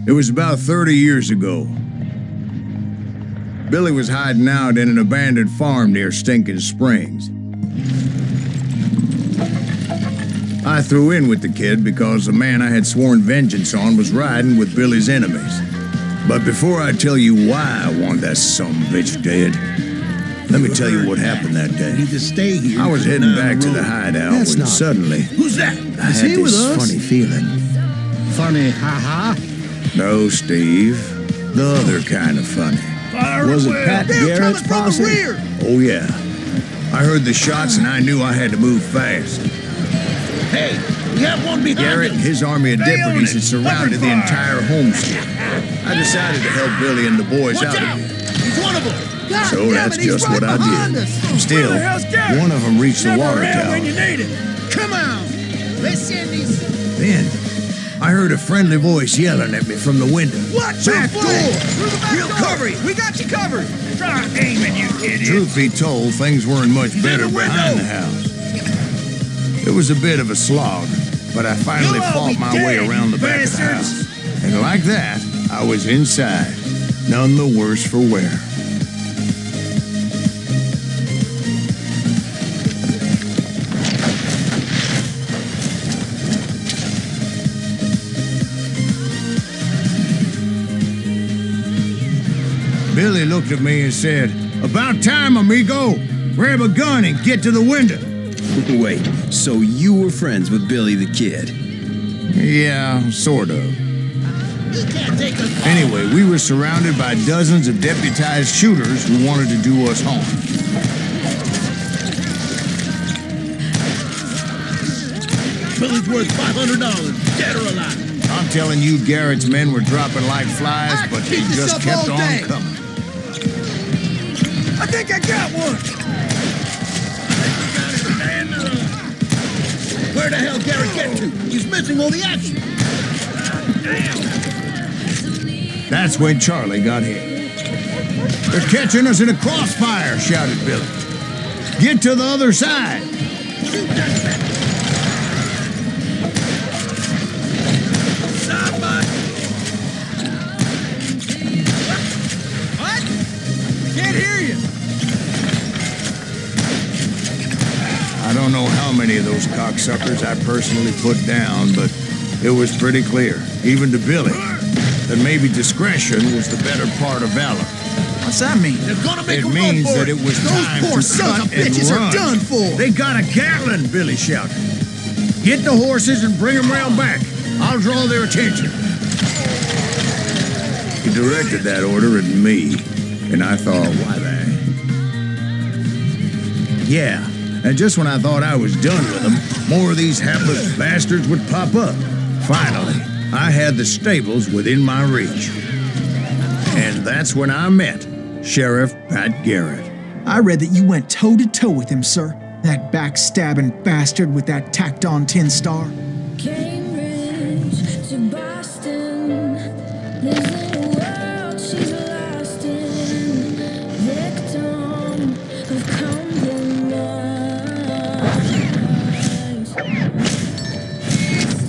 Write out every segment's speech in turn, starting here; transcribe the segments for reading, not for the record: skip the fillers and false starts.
It was about 30 years ago. Billy was hiding out in an abandoned farm near Stinking Springs. I threw in with the kid because the man I had sworn vengeance on was riding with Billy's enemies. But before I tell you why I want that sumbitch dead, let me tell you what happened that day. You need to stay here. I was heading back to the hideout when suddenly... Who's that? I had this funny feeling. Funny, ha-ha? No, Steve. The other kind of funny. Was it Pat Garrett's posse? Oh, yeah. I heard the shots and I knew I had to move fast. Hey, we have one behind Garrett and his army of deputies had surrounded the entire homestead. I decided to help Billy and the boys out of here. He's one of them. So that's just what I did. Still, one of them reached the water tower. Come on, let's send these. Then, I heard a friendly voice yelling at me from the window. Watch back door! We'll cover you. We got you covered. Try aiming, you idiot. Truth be told, things weren't much better behind the house. It was a bit of a slog, but I finally fought my way around the back of the house. And like that, I was inside, none the worse for wear. Billy looked at me and said, "About time, amigo. Grab a gun and get to the window." Wait, so you were friends with Billy the Kid? Yeah, sort of. He can't take us. Anyway, we were surrounded by dozens of deputized shooters who wanted to do us harm. Billy's worth $500, dead or alive. I'm telling you, Garrett's men were dropping like flies, but they just kept on coming. I think I got one. Where the hell Garrett get to? He's missing all the action. That's when Charlie got hit. "They're catching us in a crossfire," shouted Billy. "Get to the other side." Shoot that back. What? Can't hear you. I don't know how many of those cocksuckers I personally put down, but it was pretty clear, even to Billy, that maybe discretion was the better part of valor. What's that mean? They're gonna make It means that it was time to cut and run. Are done for. They got a Gatling, Billy shouted. "Get the horses and bring them round back. I'll draw their attention." He directed that order at me, and I thought, why that? Yeah, and just when I thought I was done with them, more of these hapless bastards would pop up. Finally, I had the stables within my reach. And that's when I met Sheriff Pat Garrett. I read that you went toe-to-toe with him, sir. That backstabbing bastard with that tacked-on tin star. Cambridge to Boston, lives in a world she's lost in, victim of compromise. Staring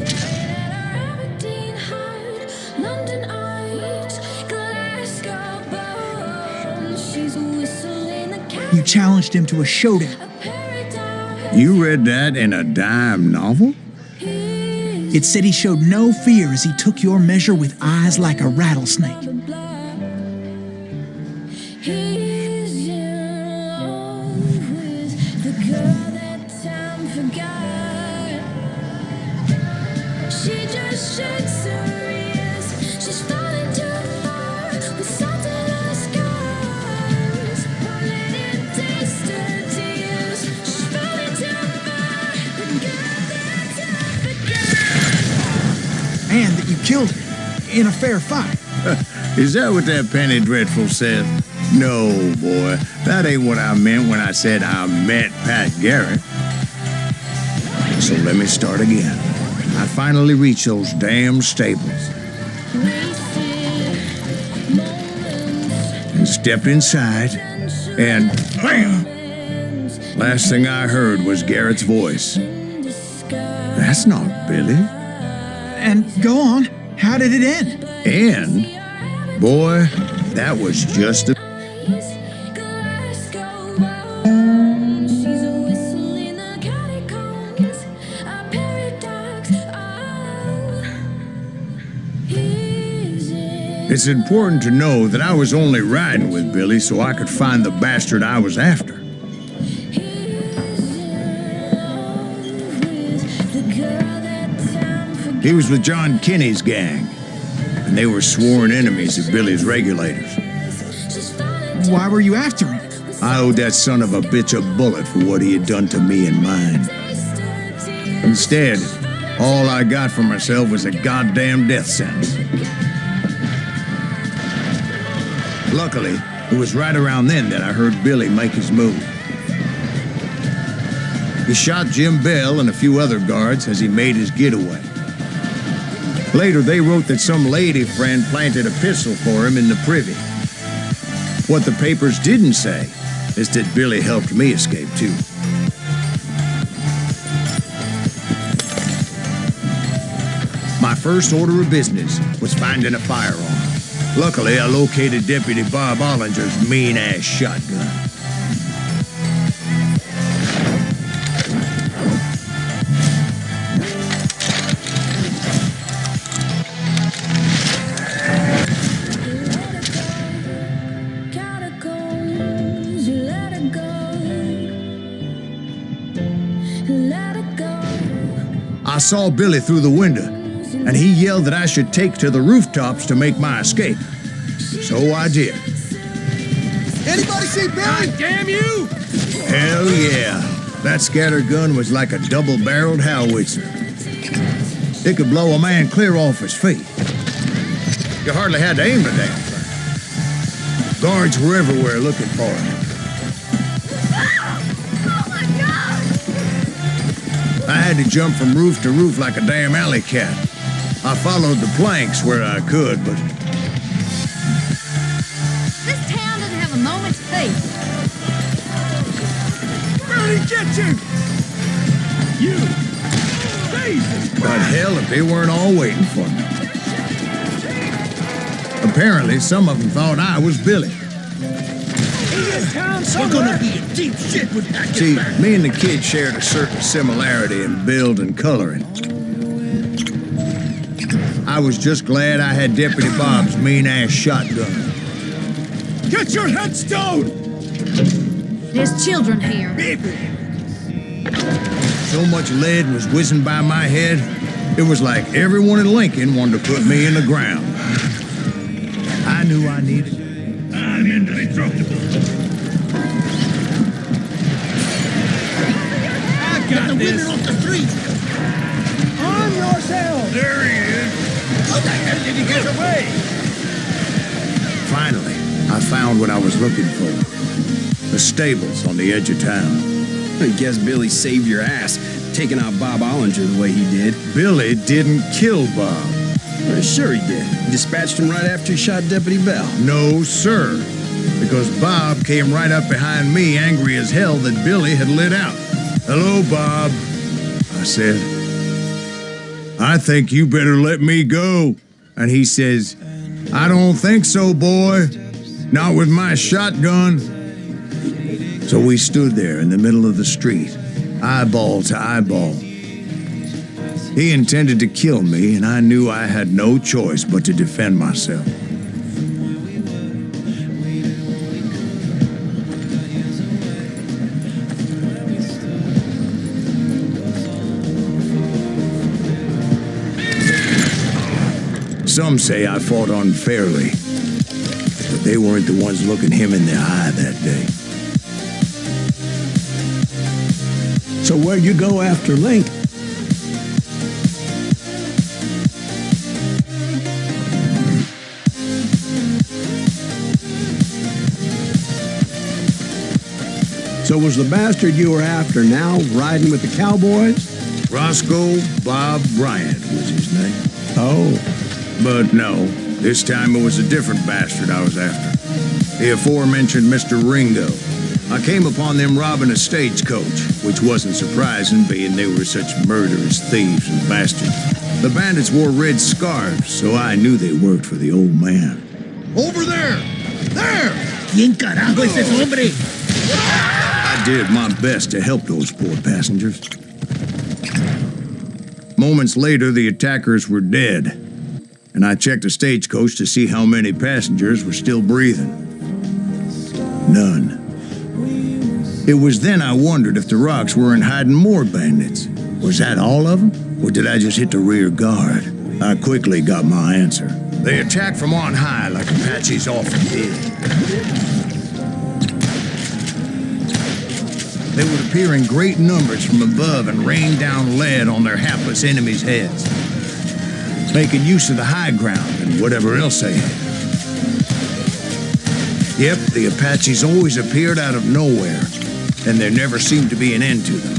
at her Aberdeen heart, London eyes, Glasgow bones. She's whistling the cat. You challenged him to a showdown. You read that in a dime novel? It said he showed no fear as he took your measure with eyes like a rattlesnake. He's in love with the girl that time forgot. She just shakes her ears. She's falling too far with salt in her scars. Won't let it taste her tears. She's falling too far. The girl that time forgot. And that you killed her in a fair fight. Is that what that Penny Dreadful said? No, boy. That ain't what I meant when I said I met Pat Garrett. So let me start again. I finally reached those damn stables and stepped inside, and bam! Last thing I heard was Garrett's voice. "That's not Billy." And go on. How did it end? And, boy, that was just a... It's important to know that I was only riding with Billy so I could find the bastard I was after. He was with John Kinney's gang, and they were sworn enemies of Billy's regulators. Why were you after him? I owed that son of a bitch a bullet for what he had done to me and mine. Instead, all I got for myself was a goddamn death sentence. Luckily, it was right around then that I heard Billy make his move. He shot Jim Bell and a few other guards as he made his getaway. Later, they wrote that some lady friend planted a pistol for him in the privy. What the papers didn't say is that Billy helped me escape, too. My first order of business was finding a firearm. Luckily, I located Deputy Bob Ollinger's mean-ass shotgun. I saw Billy through the window, and he yelled that I should take to the rooftops to make my escape. So I did. Anybody see Billy? God damn you! Hell yeah. That scatter gun was like a double-barreled howitzer. It could blow a man clear off his feet. You hardly had to aim the damn thing. Guards were everywhere looking for him. I had to jump from roof to roof like a damn alley cat. I followed the planks where I could, but... This town doesn't have a moment's peace. Where'd he get you? You! Jesus Christ! But hell, if they weren't all waiting for me. Apparently, some of them thought I was Billy. We're gonna be in deep shit with that. See, me and the kid shared a certain similarity in build and coloring. I was just glad I had Deputy Bob's mean-ass shotgun. Get your headstone! There's children here. So much lead was whizzing by my head, it was like everyone in Lincoln wanted to put me in the ground. I knew I needed it. I'm indestructible. Got this. Off the street. Arm yourself. There he is. How the hell did he get away? Finally, I found what I was looking for. The stables on the edge of town. I guess Billy saved your ass, taking out Bob Ollinger the way he did. Billy didn't kill Bob. Well, sure he did. He dispatched him right after he shot Deputy Bell. No, sir. Because Bob came right up behind me, angry as hell that Billy had lit out. Hello, Bob, I said. I think you better let me go. And he says, I don't think so, boy. Not with my shotgun. So we stood there in the middle of the street, eyeball to eyeball. He intended to kill me, and I knew I had no choice but to defend myself. Some say I fought unfairly, but they weren't the ones looking him in the eye that day. So where'd you go after Link? So was the bastard you were after now riding with the cowboys? Roscoe Bob Bryant was his name. Oh. But no, this time it was a different bastard I was after. The aforementioned Mr. Ringo. I came upon them robbing a stagecoach, which wasn't surprising, being they were such murderous thieves and bastards. The bandits wore red scarves, so I knew they worked for the old man. Over there! There! ¿Quién carajo es ese hombre? I did my best to help those poor passengers. Moments later, the attackers were dead, and I checked the stagecoach to see how many passengers were still breathing. None. It was then I wondered if the rocks weren't hiding more bandits. Was that all of them, or did I just hit the rear guard? I quickly got my answer. They attacked from on high like Apaches often did. They would appear in great numbers from above and rain down lead on their hapless enemies' heads, making use of the high ground and whatever else they had. Yep, the Apaches always appeared out of nowhere, and there never seemed to be an end to them.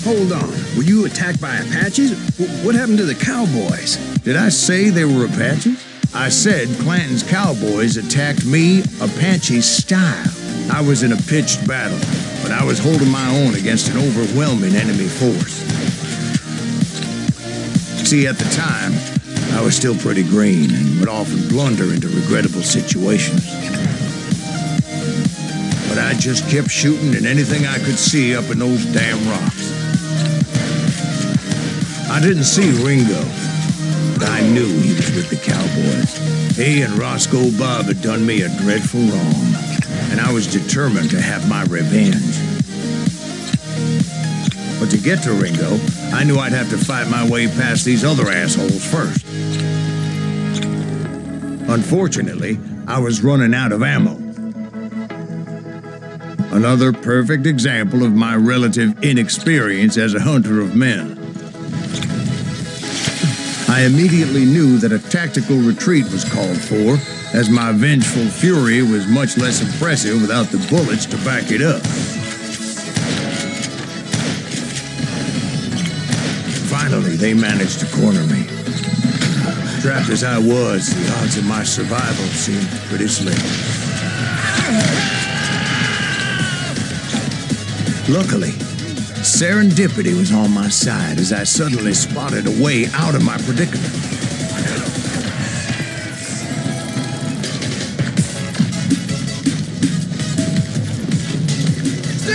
Hold on. Were you attacked by Apaches? What happened to the cowboys? Did I say they were Apaches? I said Clanton's cowboys attacked me Apache style. I was in a pitched battle, but I was holding my own against an overwhelming enemy force. See, at the time, I was still pretty green and would often blunder into regrettable situations. But I just kept shooting at anything I could see up in those damn rocks. I didn't see Ringo, but I knew he was with the cowboys. He and Roscoe Bob had done me a dreadful wrong, and I was determined to have my revenge. But to get to Ringo, I knew I'd have to fight my way past these other assholes first. Unfortunately, I was running out of ammo. Another perfect example of my relative inexperience as a hunter of men. I immediately knew that a tactical retreat was called for, as my vengeful fury was much less impressive without the bullets to back it up. Finally, they managed to corner me. Trapped as I was, the odds of my survival seemed pretty slim. Luckily, serendipity was on my side as I suddenly spotted a way out of my predicament.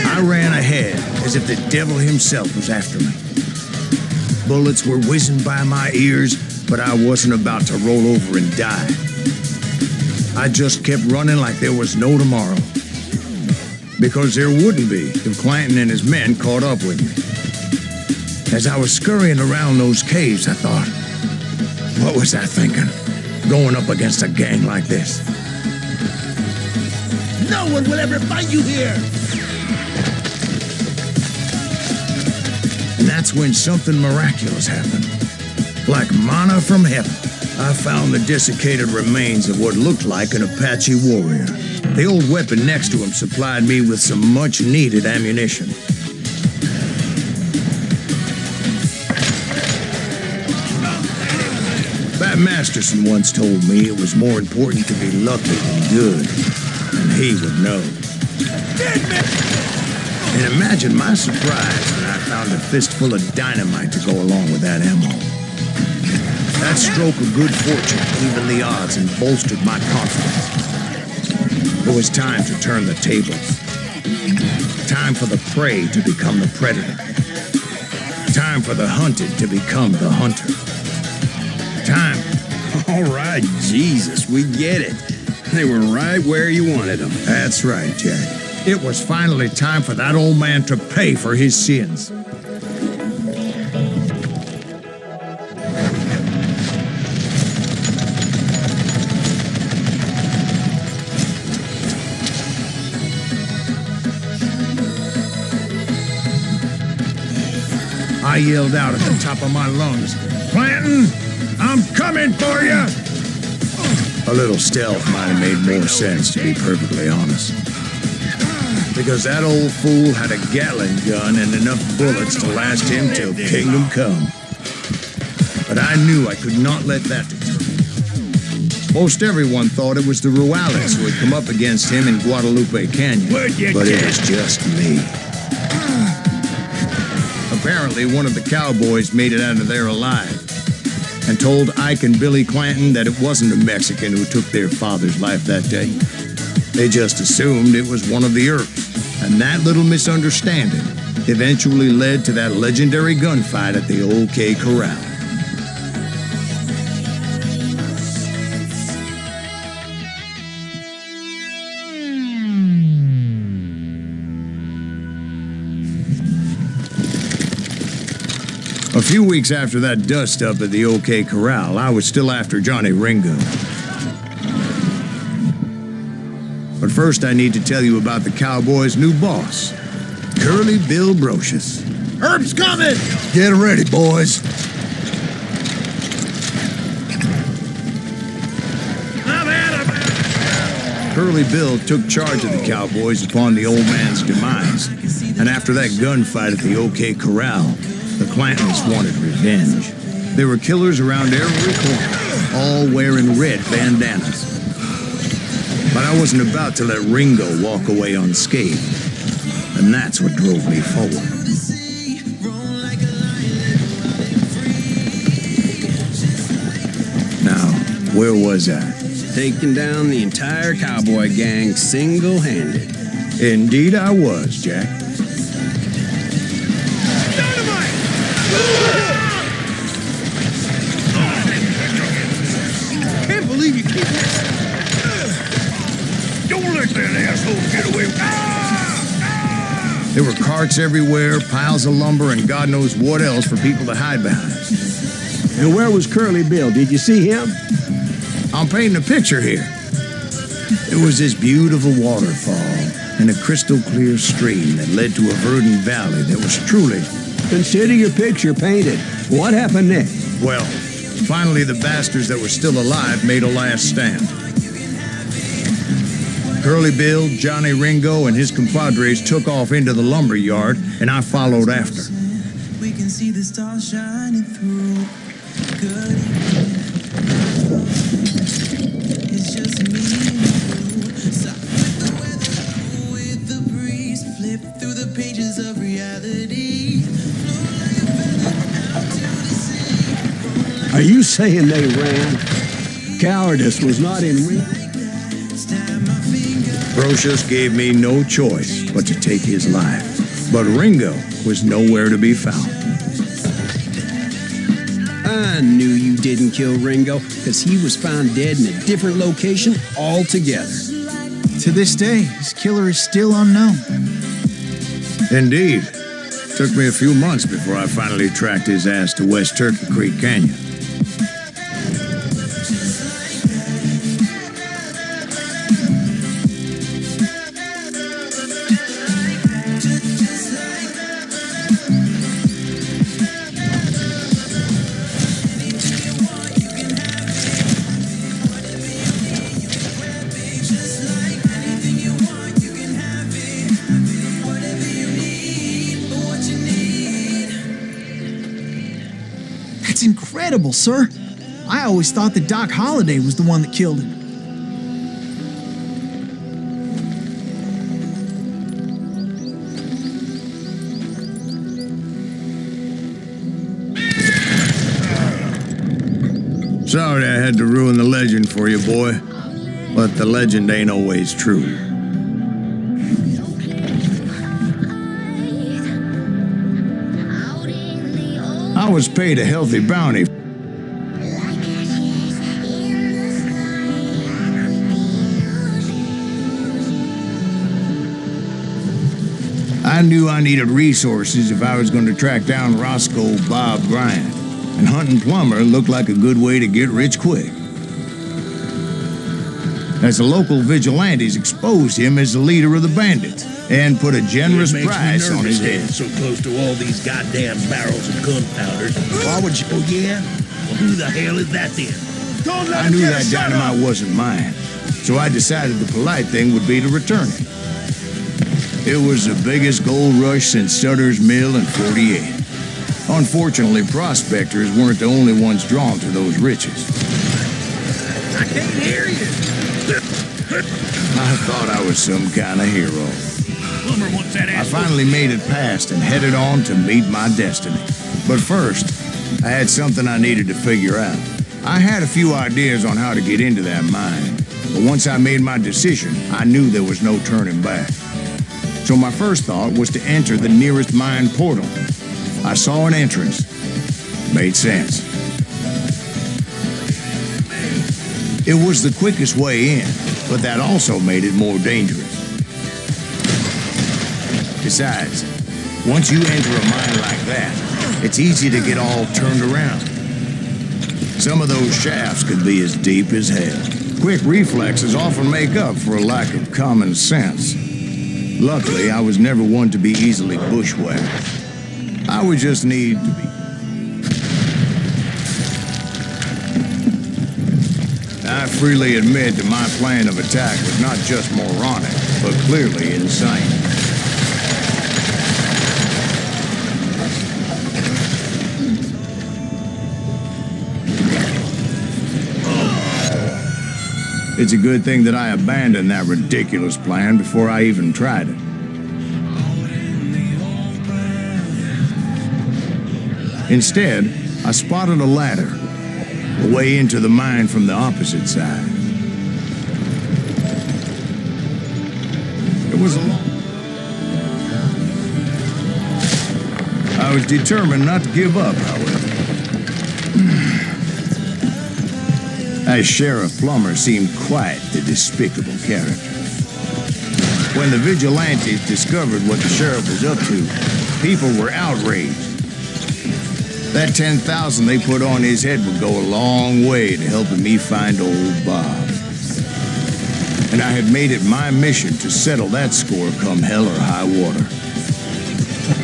I ran ahead as if the devil himself was after me. Bullets were whizzing by my ears, but I wasn't about to roll over and die. I just kept running like there was no tomorrow. Because there wouldn't be if Clanton and his men caught up with me. As I was scurrying around those caves, I thought, what was I thinking? Going up against a gang like this? No one will ever find you here! And that's when something miraculous happened. Like manna from heaven, I found the desiccated remains of what looked like an Apache warrior. The old weapon next to him supplied me with some much-needed ammunition. Bat Masterson once told me it was more important to be lucky than good, and he would know. And imagine my surprise when I found a fistful of dynamite to go along with that ammo. That stroke of good fortune evened the odds and bolstered my confidence. It was time to turn the tables. Time for the prey to become the predator. Time for the hunted to become the hunter. Time. All right, Jesus, we get it. They were right where you wanted them. That's right, Jack. It was finally time for that old man to pay for his sins. I yelled out at the top of my lungs, "Clanton, I'm coming for you!" A little stealth might have made more sense, to be perfectly honest. Because that old fool had a Gatling gun and enough bullets to last him till kingdom come. But I knew I could not let that deter me. Most everyone thought it was the Ruales who had come up against him in Guadalupe Canyon. But it was just me. Apparently, one of the cowboys made it out of there alive and told Ike and Billy Clanton that it wasn't a Mexican who took their father's life that day. They just assumed it was one of the Earps, and that little misunderstanding eventually led to that legendary gunfight at the OK Corral. A few weeks after that dust-up at the OK Corral, I was still after Johnny Ringo. But first I need to tell you about the Cowboys' new boss, Curly Bill Brocious. Herb's coming! Get ready, boys. I'm out of it! Curly Bill took charge of the Cowboys upon the old man's demise, and after that gunfight at the OK Corral, the Clantons wanted revenge. There were killers around every corner, all wearing red bandanas. But I wasn't about to let Ringo walk away unscathed, and that's what drove me forward. Now, where was I? Taking down the entire cowboy gang single-handed. Indeed I was, Jack. Can't believe you keep this. Don't let that asshole get away. There were carts everywhere, piles of lumber, and God knows what else for people to hide behind. And where was Curly Bill? Did you see him? I'm painting a picture here. There was this beautiful waterfall and a crystal clear stream that led to a verdant valley that was truly... Consider your picture painted. What happened next? Well, finally the bastards that were still alive made a last stand. Curly Bill, Johnny Ringo, and his compadres took off into the lumber yard, and I followed after. We can see the stars shining through. Good. It's just me and you. Stop with the weather, cool with the breeze. Flip through the pages of reality. Float like a feather out to the sea. Are you saying they ran? Cowardice was not in reach. Brocious gave me no choice but to take his life. But Ringo was nowhere to be found. I knew you didn't kill Ringo, because he was found dead in a different location altogether. To this day, his killer is still unknown. Indeed. Took me a few months before I finally tracked his ass to West Turkey Creek Canyon. That's incredible, sir. I always thought that Doc Holliday was the one that killed him. Sorry I had to ruin the legend for you, boy. But the legend ain't always true. I was paid a healthy bounty. I knew I needed resources if I was going to track down Roscoe Bob Bryant, and hunting Plumber looked like a good way to get rich quick. As the local vigilantes exposed him as the leader of the bandits and put a generous price on his head. So close to all these goddamn barrels of gunpowder. Why would you? Oh, yeah? Well, who the hell is that then? Don't let I knew that dynamite wasn't mine, so I decided the polite thing would be to return it. It was the biggest gold rush since Sutter's Mill in '48. Unfortunately, prospectors weren't the only ones drawn to those riches. I can't hear you. I thought I was some kind of hero. Plumber wants that I ass. finally made it past and headed on to meet my destiny. But first, I had something I needed to figure out. I had a few ideas on how to get into that mine, but once I made my decision, I knew there was no turning back. So my first thought was to enter the nearest mine portal. I saw an entrance. Made sense. It was the quickest way in, but that also made it more dangerous. Besides, once you enter a mine like that, it's easy to get all turned around. Some of those shafts could be as deep as hell. Quick reflexes often make up for a lack of common sense. Luckily, I was never one to be easily bushwhacked. I would just need to be. I freely admit that my plan of attack was not just moronic, but clearly insane. It's a good thing that I abandoned that ridiculous plan before I even tried it. Instead, I spotted a ladder, a way into the mine from the opposite side. It was a long... I was determined not to give up, however. As Sheriff Plummer seemed quite the despicable character. When the vigilantes discovered what the sheriff was up to, people were outraged. That 10,000 they put on his head would go a long way to helping me find old Bob. And I had made it my mission to settle that score come hell or high water.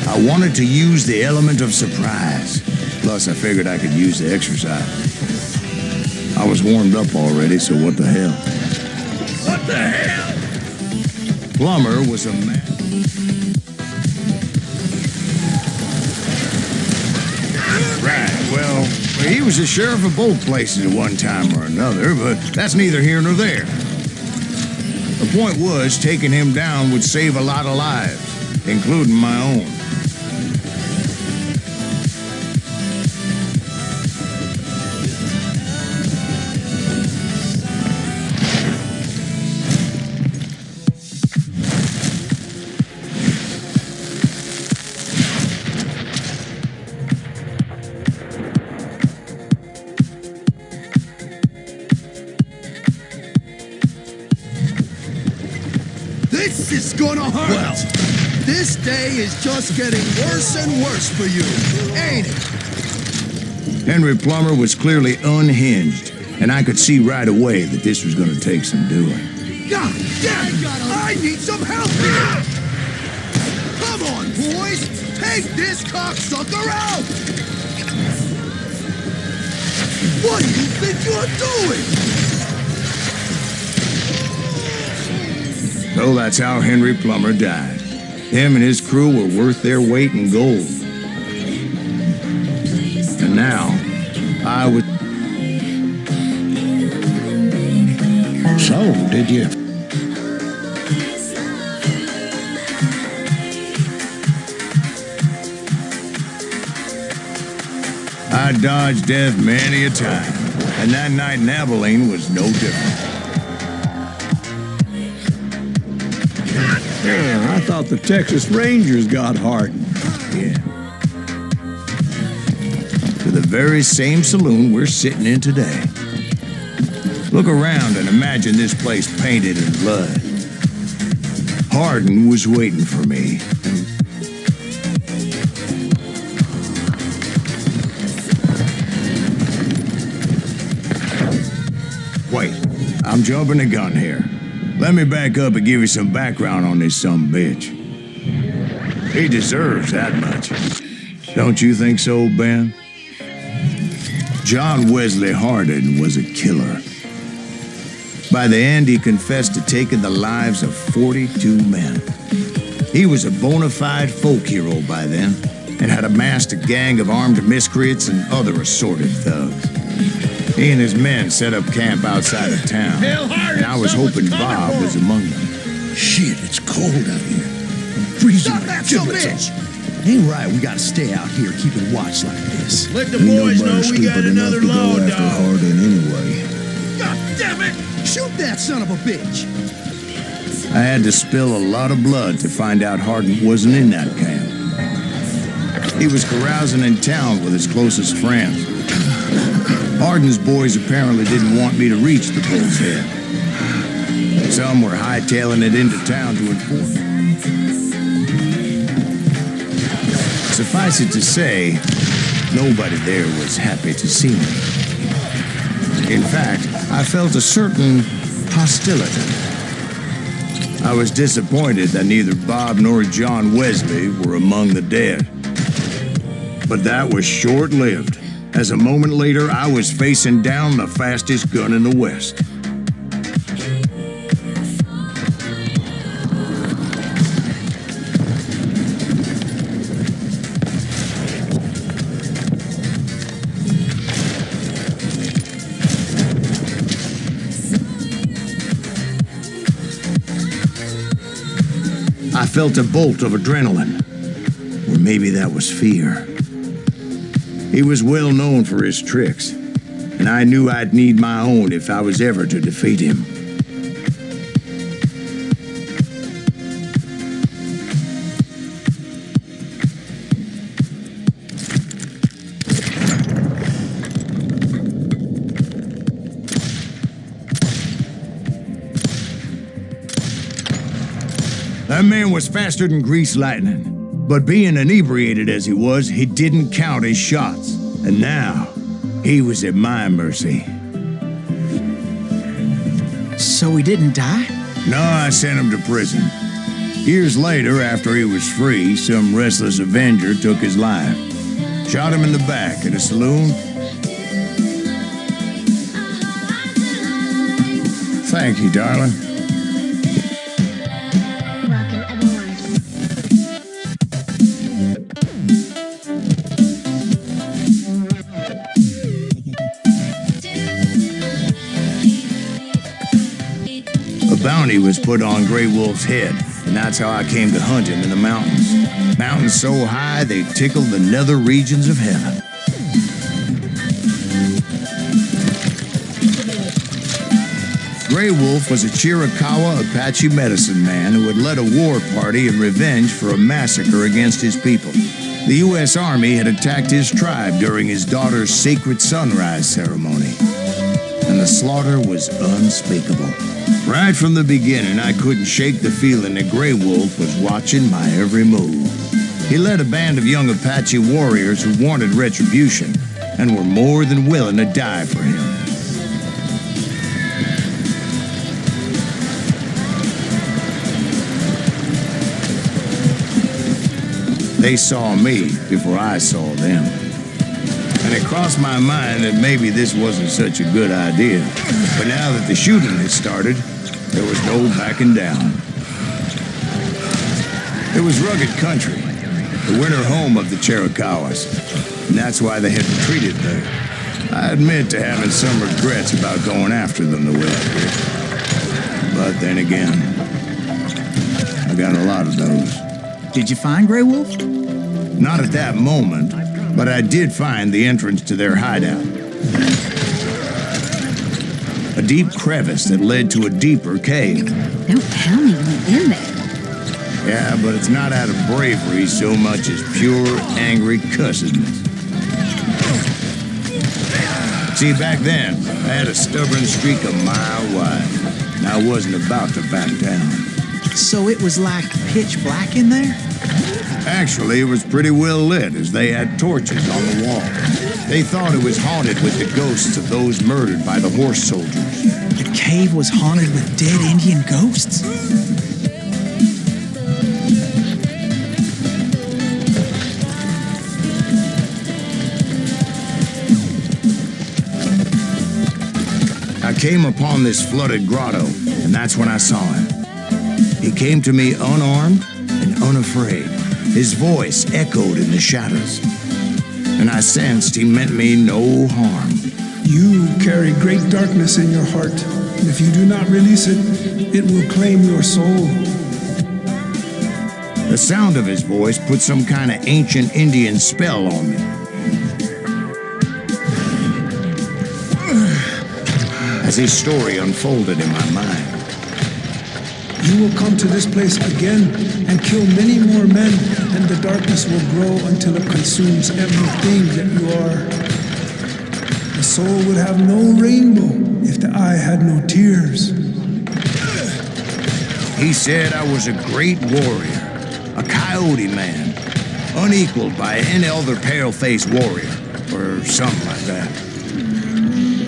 I wanted to use the element of surprise. Plus, I figured I could use the exercise. I was warmed up already, so what the hell? What the hell? Plummer was a man. Right, well, he was the sheriff of both places at one time or another, but that's neither here nor there. The point was, taking him down would save a lot of lives, including my own. This is gonna hurt. Well. This day is just getting worse and worse for you, ain't it? Henry Plummer was clearly unhinged, and I could see right away that this was going to take some doing. God damn it! I need some help here! Come on, boys! Take this cocksucker out! What do you think you're doing? So that's how Henry Plummer died. Him and his crew were worth their weight in gold. And now, I was... So, did you... I dodged death many a time, and that night in Abilene was no different. Yeah, I thought the Texas Rangers got hardened. Yeah. To the very same saloon we're sitting in today. Look around and imagine this place painted in blood. Hardin was waiting for me. Wait, I'm jumping the gun here. Let me back up and give you some background on this sumbitch. He deserves that much. Don't you think so, Ben? John Wesley Hardin was a killer. By the end, he confessed to taking the lives of 42 men. He was a bona fide folk hero by then, and had amassed a gang of armed miscreants and other assorted thugs. He and his men set up camp outside of town, and I was hoping Bob was among them. Shit, it's cold out here. Freezing Stop that son of a giblets. bitch! Ain't right, we gotta stay out here keeping watch like this. Let the boys know we got another law dog. Hardin anyway. God damn it! Shoot that son of a bitch! I had to spill a lot of blood to find out Hardin wasn't in that camp. He was carousing in town with his closest friends. Hardin's boys apparently didn't want me to reach the bull's head. Some were hightailing it into town to inform me. Suffice it to say, nobody there was happy to see me. In fact, I felt a certain hostility. I was disappointed that neither Bob nor John Wesley were among the dead. But that was short-lived, as a moment later I was facing down the fastest gun in the West. I felt a bolt of adrenaline, or maybe that was fear. He was well known for his tricks, and I knew I'd need my own if I was ever to defeat him. That man was faster than greased lightning. But being inebriated as he was, he didn't count his shots. And now, he was at my mercy. So he didn't die? No, I sent him to prison. Years later, after he was free, some restless avenger took his life. Shot him in the back at a saloon. Thank you, darling. A bounty was put on Grey Wolf's head, and that's how I came to hunt him in the mountains. Mountains so high they tickled the nether regions of heaven. Grey Wolf was a Chiricahua Apache medicine man who had led a war party in revenge for a massacre against his people. The U.S. Army had attacked his tribe during his daughter's sacred sunrise ceremony, and the slaughter was unspeakable. Right from the beginning, I couldn't shake the feeling that Grey Wolf was watching my every move. He led a band of young Apache warriors who wanted retribution and were more than willing to die for him. They saw me before I saw them. And it crossed my mind that maybe this wasn't such a good idea. But now that the shooting had started, there was no backing down. It was rugged country, the winter home of the Chiricahuas, and that's why they had retreated there. I admit to having some regrets about going after them the way I did. But then again, I got a lot of those. Did you find Grey Wolf? Not at that moment, but I did find the entrance to their hideout. A deep crevice that led to a deeper cave. No telling you went in there. Yeah, but it's not out of bravery so much as pure, angry cussedness. See, back then, I had a stubborn streak a mile wide, and I wasn't about to back down. So it was like pitch black in there? Actually, it was pretty well lit, as they had torches on the wall. They thought it was haunted with the ghosts of those murdered by the horse soldiers. The cave was haunted with dead Indian ghosts? I came upon this flooded grotto, and that's when I saw him. He came to me unarmed and unafraid. His voice echoed in the shadows, and I sensed he meant me no harm. You carry great darkness in your heart, and if you do not release it, it will claim your soul. The sound of his voice put some kind of ancient Indian spell on me. As his story unfolded in my mind. You will come to this place again and kill many more men, and the darkness will grow until it consumes everything that you are. The soul would have no rainbow if the eye had no tears. He said I was a great warrior, a coyote man, unequaled by any other pale-faced warrior, or something like that.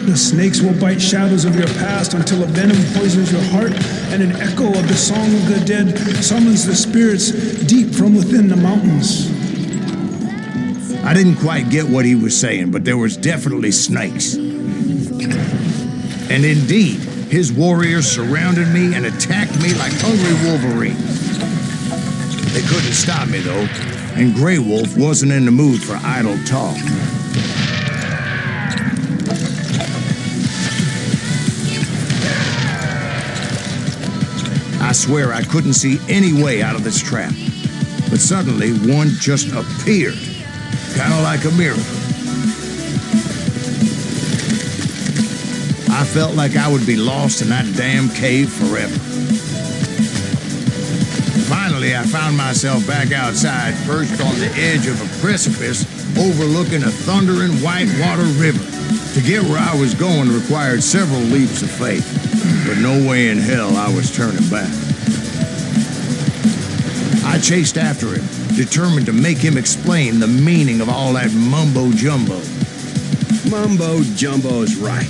The snakes will bite shadows of your past until a venom poisons your heart, and an echo of the song of the dead summons the spirits deep from within the mountains. I didn't quite get what he was saying, but there was definitely snakes. And indeed, his warriors surrounded me and attacked me like hungry wolverines. They couldn't stop me, though, and Grey Wolf wasn't in the mood for idle talk. I swear I couldn't see any way out of this trap. But suddenly, one just appeared, kind of like a miracle. I felt like I would be lost in that damn cave forever. Finally, I found myself back outside, perched on the edge of a precipice overlooking a thundering whitewater river. To get where I was going required several leaps of faith, but no way in hell I was turning back. I chased after him, determined to make him explain the meaning of all that mumbo-jumbo. Mumbo-jumbo's right.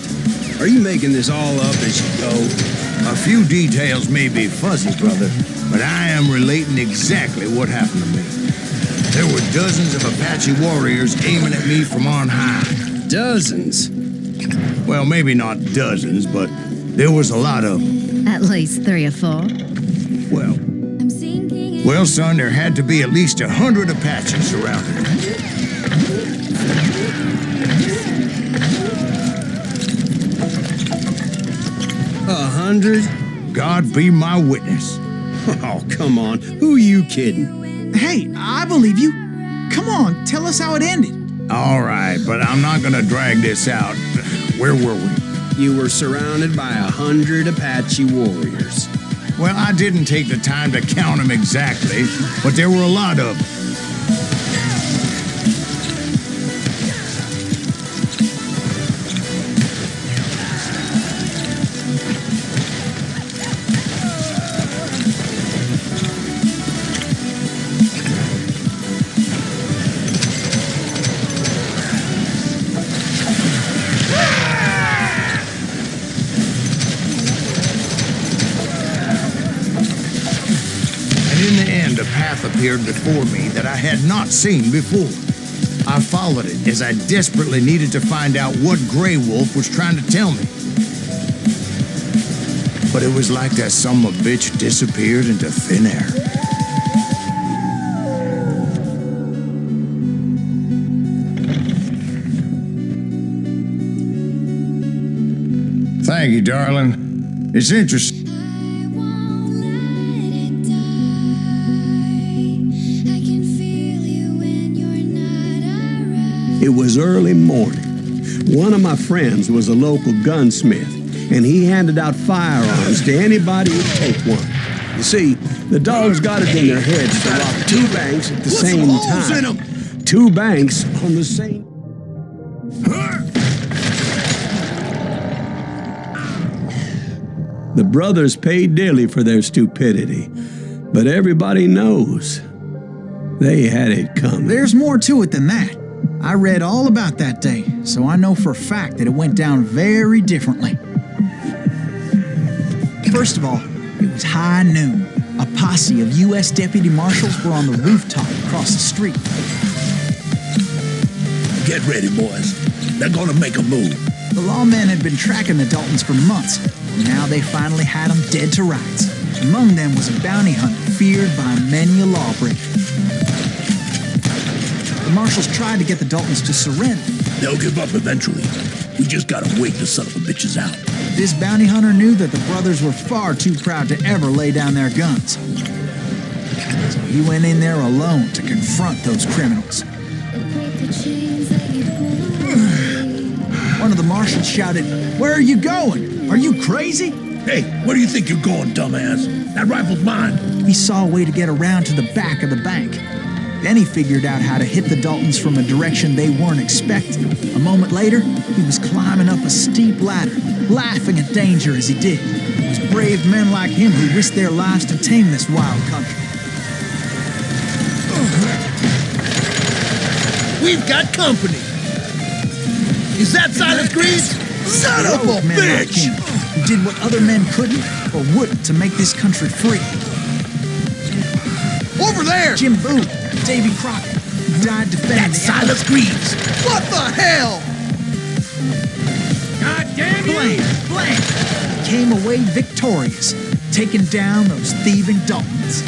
Are you making this all up as you go? A few details may be fuzzy, brother, but I am relating exactly what happened to me. There were dozens of Apache warriors aiming at me from on high. Dozens? Well, maybe not dozens, but there was a lot of them. At least 3 or 4. Well, son, there had to be at least 100 Apaches surrounding me. 100? God be my witness. Oh, come on. Who are you kidding? Hey, I believe you. Come on, tell us how it ended. All right, but I'm not gonna drag this out. Where were we? You were surrounded by 100 Apache warriors. Well, I didn't take the time to count them exactly, but there were a lot of them. Appeared before me that I had not seen before. I followed it as I desperately needed to find out what Grey Wolf was trying to tell me. But it was like that son of a bitch disappeared into thin air. Thank you, darling. It's interesting. It was early morning. One of my friends was a local gunsmith, and he handed out firearms to anybody who'd take one. You see, the dogs got it in their heads to rob 2 banks at the same time. 2 banks on the same... The brothers paid dearly for their stupidity, but everybody knows they had it coming. There's more to it than that. I read all about that day, so I know for a fact that it went down very differently. First of all, it was high noon. A posse of U.S. deputy marshals were on the rooftop across the street. Get ready, boys. They're gonna make a move. The lawmen had been tracking the Daltons for months. Now they finally had them dead to rights. Among them was a bounty hunter feared by many a lawbreaker. The marshals tried to get the Daltons to surrender. They'll give up eventually. We just gotta wait the son of a bitches out. This bounty hunter knew that the brothers were far too proud to ever lay down their guns. So he went in there alone to confront those criminals. One of the marshals shouted, "Where are you going? Are you crazy?" Hey, where do you think you're going, dumbass? That rifle's mine. He saw a way to get around to the back of the bank. Then he figured out how to hit the Daltons from a direction they weren't expecting. A moment later, he was climbing up a steep ladder, laughing at danger as he did. It was brave men like him who risked their lives to tame this wild country. We've got company. Is that Silas Greaves? Son of a Men like bitch! him, who did what other men couldn't or wouldn't to make this country free. Over there! Jim Booth, Davy Crockett, who died defending That's the Silas Greaves! What the hell? God damn you! Blank came away victorious, taking down those thieving Daltons.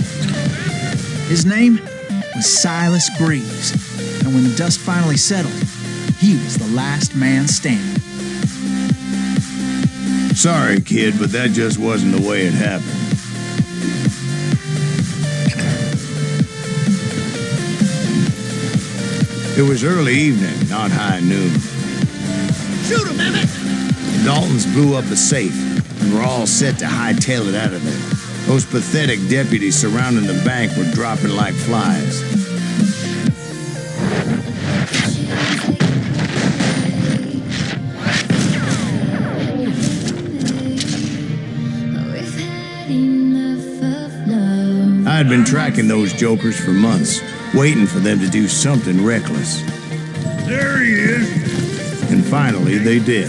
His name was Silas Greaves, and when the dust finally settled, he was the last man standing. Sorry, kid, but that just wasn't the way it happened. It was early evening, not high noon. Shoot him, Emmett! The Daltons blew up a safe, and were all set to hightail it out of there. Those pathetic deputies surrounding the bank were dropping like flies. I'd been tracking those jokers for months, waiting for them to do something reckless. There he is! And finally, they did.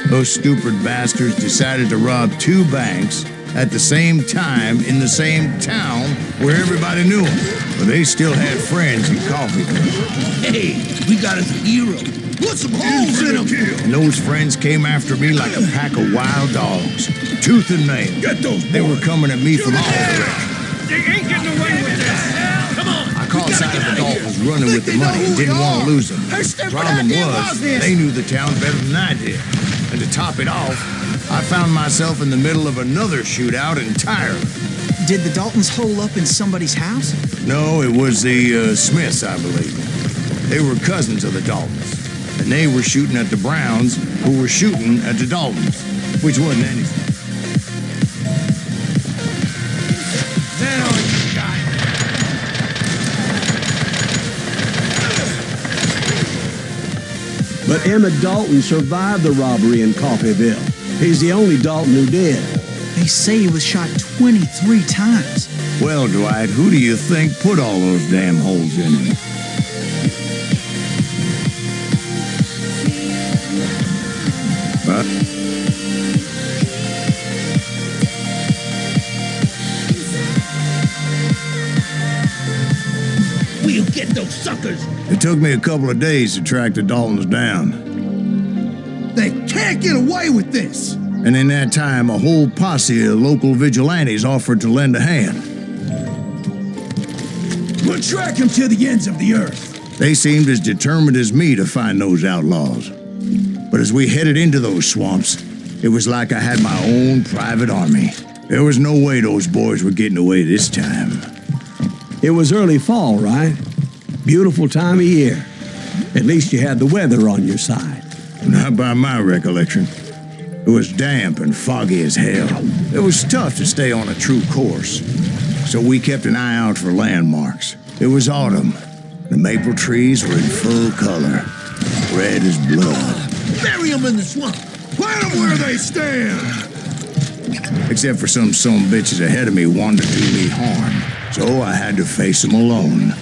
Those stupid bastards decided to rob 2 banks at the same time in the same town where everybody knew them. But they still had friends in Coffeeville. Hey, we got us a hero. Put some holes in him! And those friends came after me like a pack of wild dogs, tooth and nail. Get those They were boys. coming at me from all directions. They ain't getting away with this. Come on! I caught sight of the Daltons running with the money and didn't want to lose them. Problem was, they knew the town better than I did. And to top it off, I found myself in the middle of another shootout entirely. Did the Daltons hole up in somebody's house? No, it was the Smiths, I believe. They were cousins of the Daltons. And they were shooting at the Browns, who were shooting at the Daltons, which wasn't anything. That all you got? But Emmett Dalton survived the robbery in Coffeeville. He's the only Dalton who did. They say he was shot 23 times. Well, Dwight, who do you think put all those damn holes in him? But We'll get those suckers! it took me a couple of days to track the Daltons down. They can't get away with this! And in that time, a whole posse of local vigilantes offered to lend a hand. We'll track him to the ends of the earth! They seemed as determined as me to find those outlaws. But as we headed into those swamps, it was like I had my own private army. There was no way those boys were getting away this time. It was early fall, right? Beautiful time of year. At least you had the weather on your side. Not by my recollection. It was damp and foggy as hell. It was tough to stay on a true course. So we kept an eye out for landmarks. It was autumn. The maple trees were in full color, red as blood. Bury them in the swamp! Plant them where they stand! Except for some bitches ahead of me wanted to do me harm. So I had to face them alone.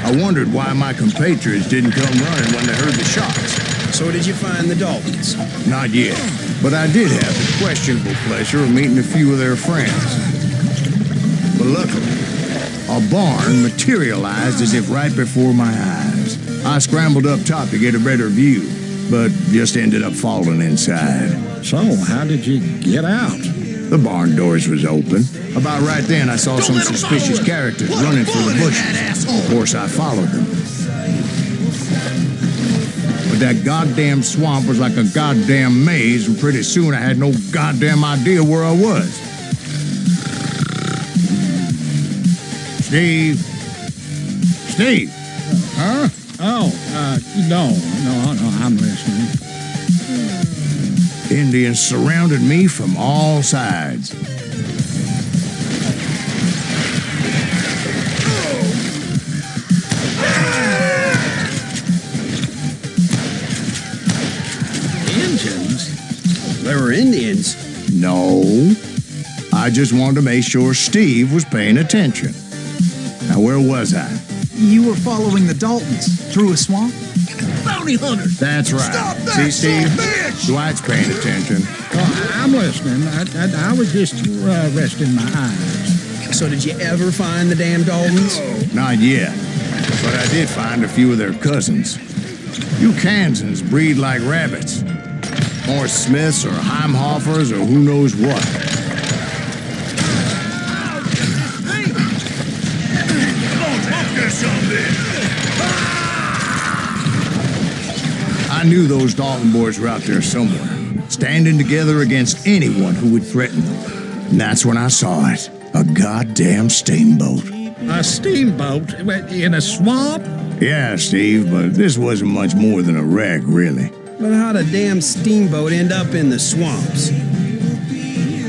I wondered why my compatriots didn't come running when they heard the shots. So did you find the Daltons? Not yet, but I did have the questionable pleasure of meeting a few of their friends. But luckily, a barn materialized as if right before my eyes. I scrambled up top to get a better view, but just ended up falling inside. So, how did you get out? The barn doors was open. About right then, I saw some suspicious characters running through the bushes. Of course, I followed them. But that goddamn swamp was like a goddamn maze, and pretty soon I had no goddamn idea where I was. Steve? Steve? Huh? Oh, no, I'm listening. Indians surrounded me from all sides. There were Indians? No. I just wanted to make sure Steve was paying attention. Now, where was I? You were following the Daltons through a swamp? Bounty hunters! That's right. Stop that, See, Steve? bitch! Dwight's paying attention. Oh, I'm listening. I was just resting my eyes. So did you ever find the damn Daltons? Not yet. But I did find a few of their cousins. You Kansans breed like rabbits. Or Smiths or Heimhoffers or who knows what. I knew those Dalton boys were out there somewhere, standing together against anyone who would threaten them. And that's when I saw it. A goddamn steamboat. A steamboat in a swamp? Yeah, Steve, but this wasn't much more than a wreck, really. But how'd a damn steamboat end up in the swamps?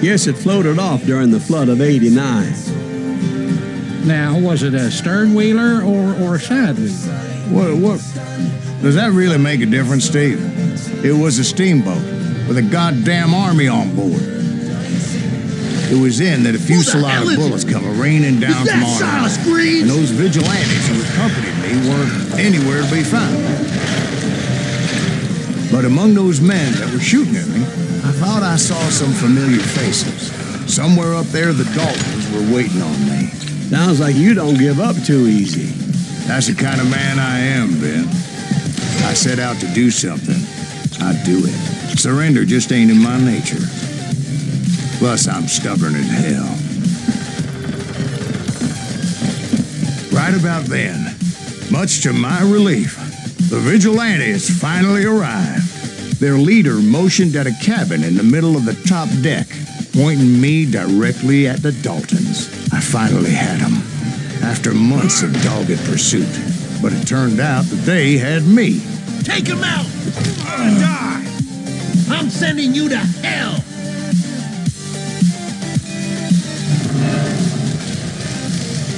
Yes, it floated off during the flood of '89. Now, was it a stern wheeler or a side wheeler? What? Does that really make a difference, Steve? It was a steamboat with a goddamn army on board. It was then that a fusillade of bullets come raining down from on high. And those vigilantes who accompanied me weren't anywhere to be found. But among those men that were shooting at me, I thought I saw some familiar faces. Somewhere up there, the Daltons were waiting on me. Sounds like you don't give up too easy. That's the kind of man I am, Ben. I set out to do something, I'd do it. Surrender just ain't in my nature. Plus, I'm stubborn as hell. Right about then, much to my relief, the vigilantes finally arrived. Their leader motioned at a cabin in the middle of the top deck, pointing me directly at the Daltons. I finally had them, after months of dogged pursuit. But it turned out that they had me. Take him out! Or die! I'm sending you to hell!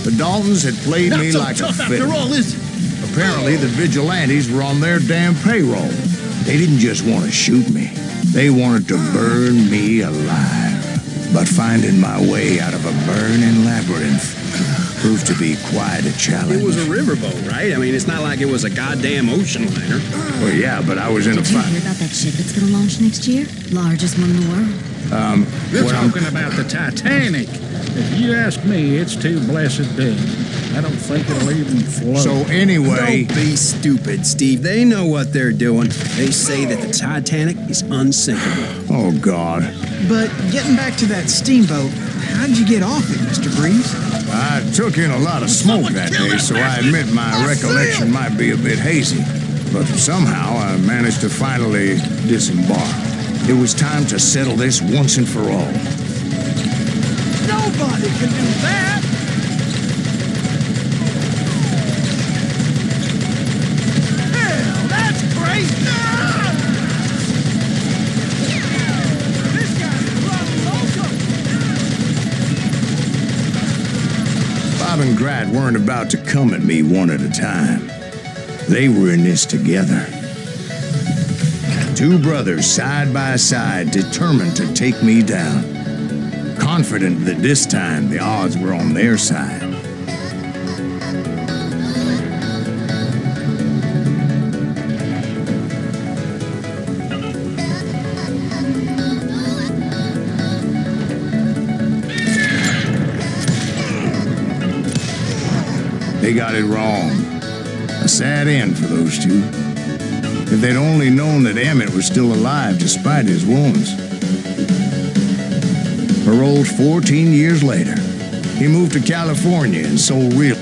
The Daltons had played Not me so like a tough fiddle. after all, is it? Apparently, the vigilantes were on their damn payroll. They didn't just want to shoot me. They wanted to burn me alive. But finding my way out of a burning labyrinth proved to be quite a challenge. It was a riverboat, right? I mean, it's not like it was a goddamn ocean liner. Well, yeah, but I was in a Did you fight. hear about that ship that's gonna launch next year? Largest one in the world. You're What I'm- talking about the Titanic. If you ask me, it's too blessed big. I don't think it'll even float. So anyway, Don't be stupid, Steve. They know what they're doing. They say that the Titanic is unsinkable. oh God, But getting back to that steamboat, how'd you get off it, Mr. Breeze? I took in a lot of smoke that day, so I admit my recollection might be a bit hazy. But somehow I managed to finally disembark. It was time to settle this once and for all. Nobody can do that! Hell, that's great! This guy's running loco! Bob and Grat weren't about to come at me one at a time. They were in this together. Two brothers side by side, determined to take me down. Confident that this time the odds were on their side. They got it wrong. A sad end for those two. If they'd only known that Emmett was still alive despite his wounds. Paroled 14 years later, he moved to California and sold real.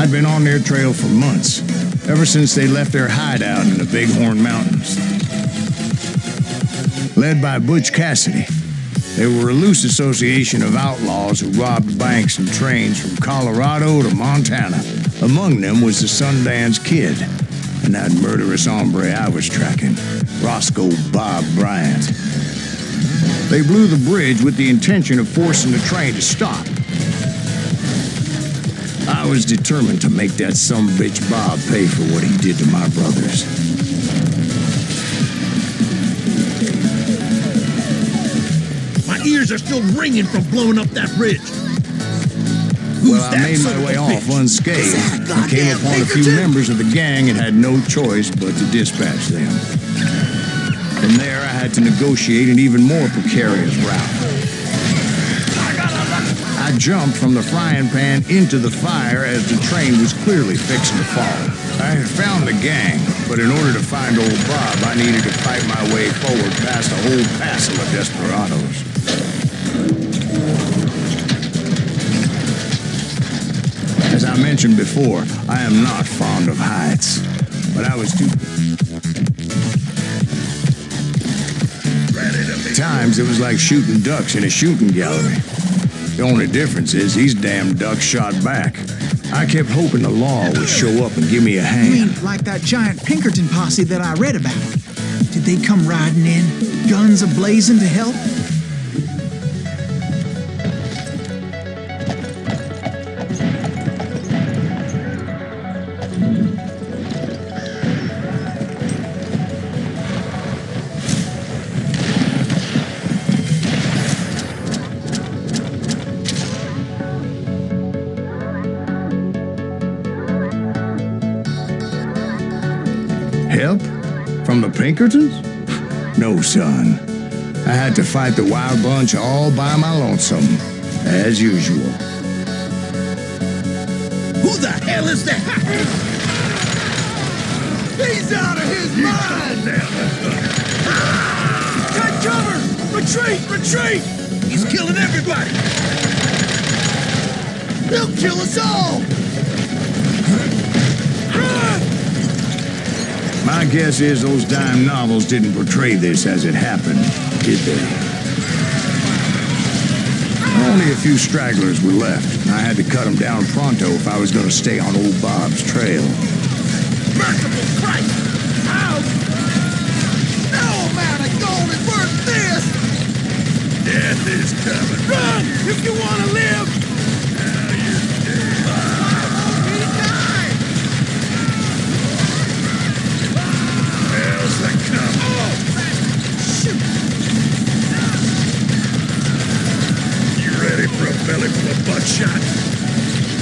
I'd been on their trail for months, ever since they left their hideout in the Bighorn Mountains. Led by Butch Cassidy, they were a loose association of outlaws who robbed banks and trains from Colorado to Montana. Among them was the Sundance Kid and that murderous hombre I was tracking, Roscoe Bob Bryant. They blew the bridge with the intention of forcing the train to stop. I was determined to make that sumbitch Bob pay for what he did to my brothers. My ears are still ringing from blowing up that bridge. Well, I made my way off unscathed and came upon a few members of the gang and had no choice but to dispatch them. From there, I had to negotiate an even more precarious route. I jumped from the frying pan into the fire as the train was clearly fixing to fall. I had found the gang, but in order to find old Bob, I needed to fight my way forward past a whole passel of desperados. As I mentioned before, I am not fond of heights, but I was too... At times, it was like shooting ducks in a shooting gallery. The only difference is these damn ducks shot back. I kept hoping the law would show up and give me a hand. You mean like that giant Pinkerton posse that I read about? Did they come riding in, guns a-blazing to help? Help? From the Pinkertons? No, son. I had to fight the wild bunch all by my lonesome, as usual. Who the hell is that? He's out of his mind! Take cover! Retreat! Retreat! He's killing everybody! He'll kill us all! My guess is those dime novels didn't portray this as it happened, did they? Only a few stragglers were left, and I had to cut them down pronto if I was going to stay on old Bob's trail. Merciful Christ! Ow! No amount of gold is worth this! Death is coming. Run if you want to live! Now you're dead. Hell's a coming. Shoot! You ready for a belly full of buckshot?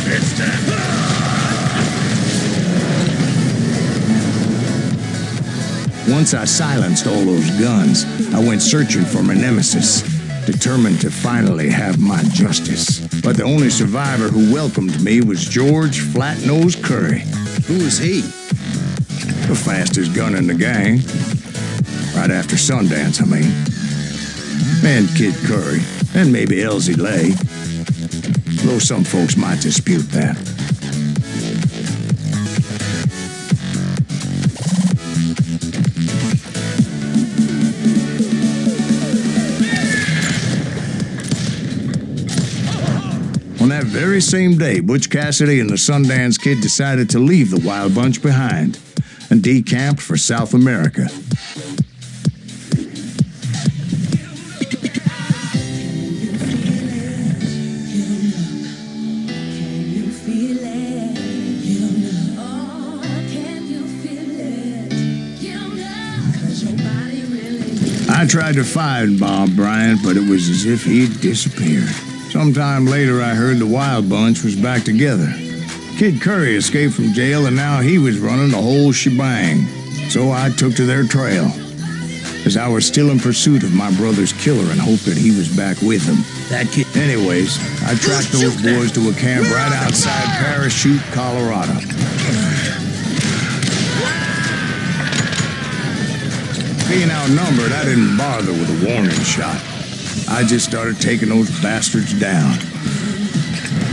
It's time. Once I silenced all those guns, I went searching for my nemesis, determined to finally have my justice. But the only survivor who welcomed me was George Flat-Nose Curry. Who is he? The fastest gun in the gang. Right after Sundance, I mean. And Kid Curry, and maybe Elsie Lay. Though some folks might dispute that. On that very same day, Butch Cassidy and the Sundance Kid decided to leave the Wild Bunch behind and decamped for South America. I tried to find Bob Bryant, but it was as if he'd disappeared. Sometime later, I heard the Wild Bunch was back together. Kid Curry escaped from jail, and now he was running the whole shebang. So I took to their trail, as I was still in pursuit of my brother's killer and hoped that he was back with him. That kid. Anyways, I tracked those boys to a camp right outside Parachute, Colorado. Being outnumbered, I didn't bother with a warning shot. I just started taking those bastards down.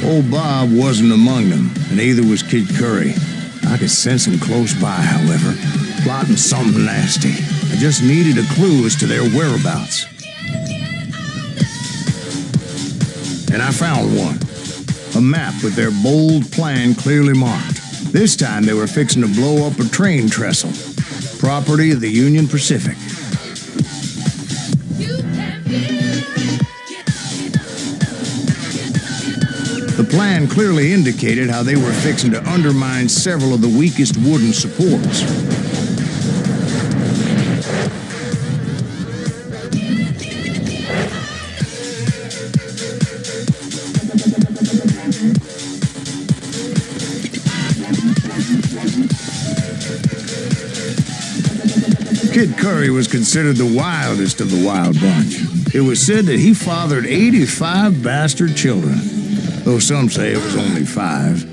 Old Bob wasn't among them, and neither was Kid Curry. I could sense him close by, however, plotting something nasty. I just needed a clue as to their whereabouts. And I found one. A map with their bold plan clearly marked. This time they were fixing to blow up a train trestle. Property of the Union Pacific. The plan clearly indicated how they were fixing to undermine several of the weakest wooden supports. Kid Curry was considered the wildest of the wild bunch. It was said that he fathered 85 bastard children, though some say it was only 5.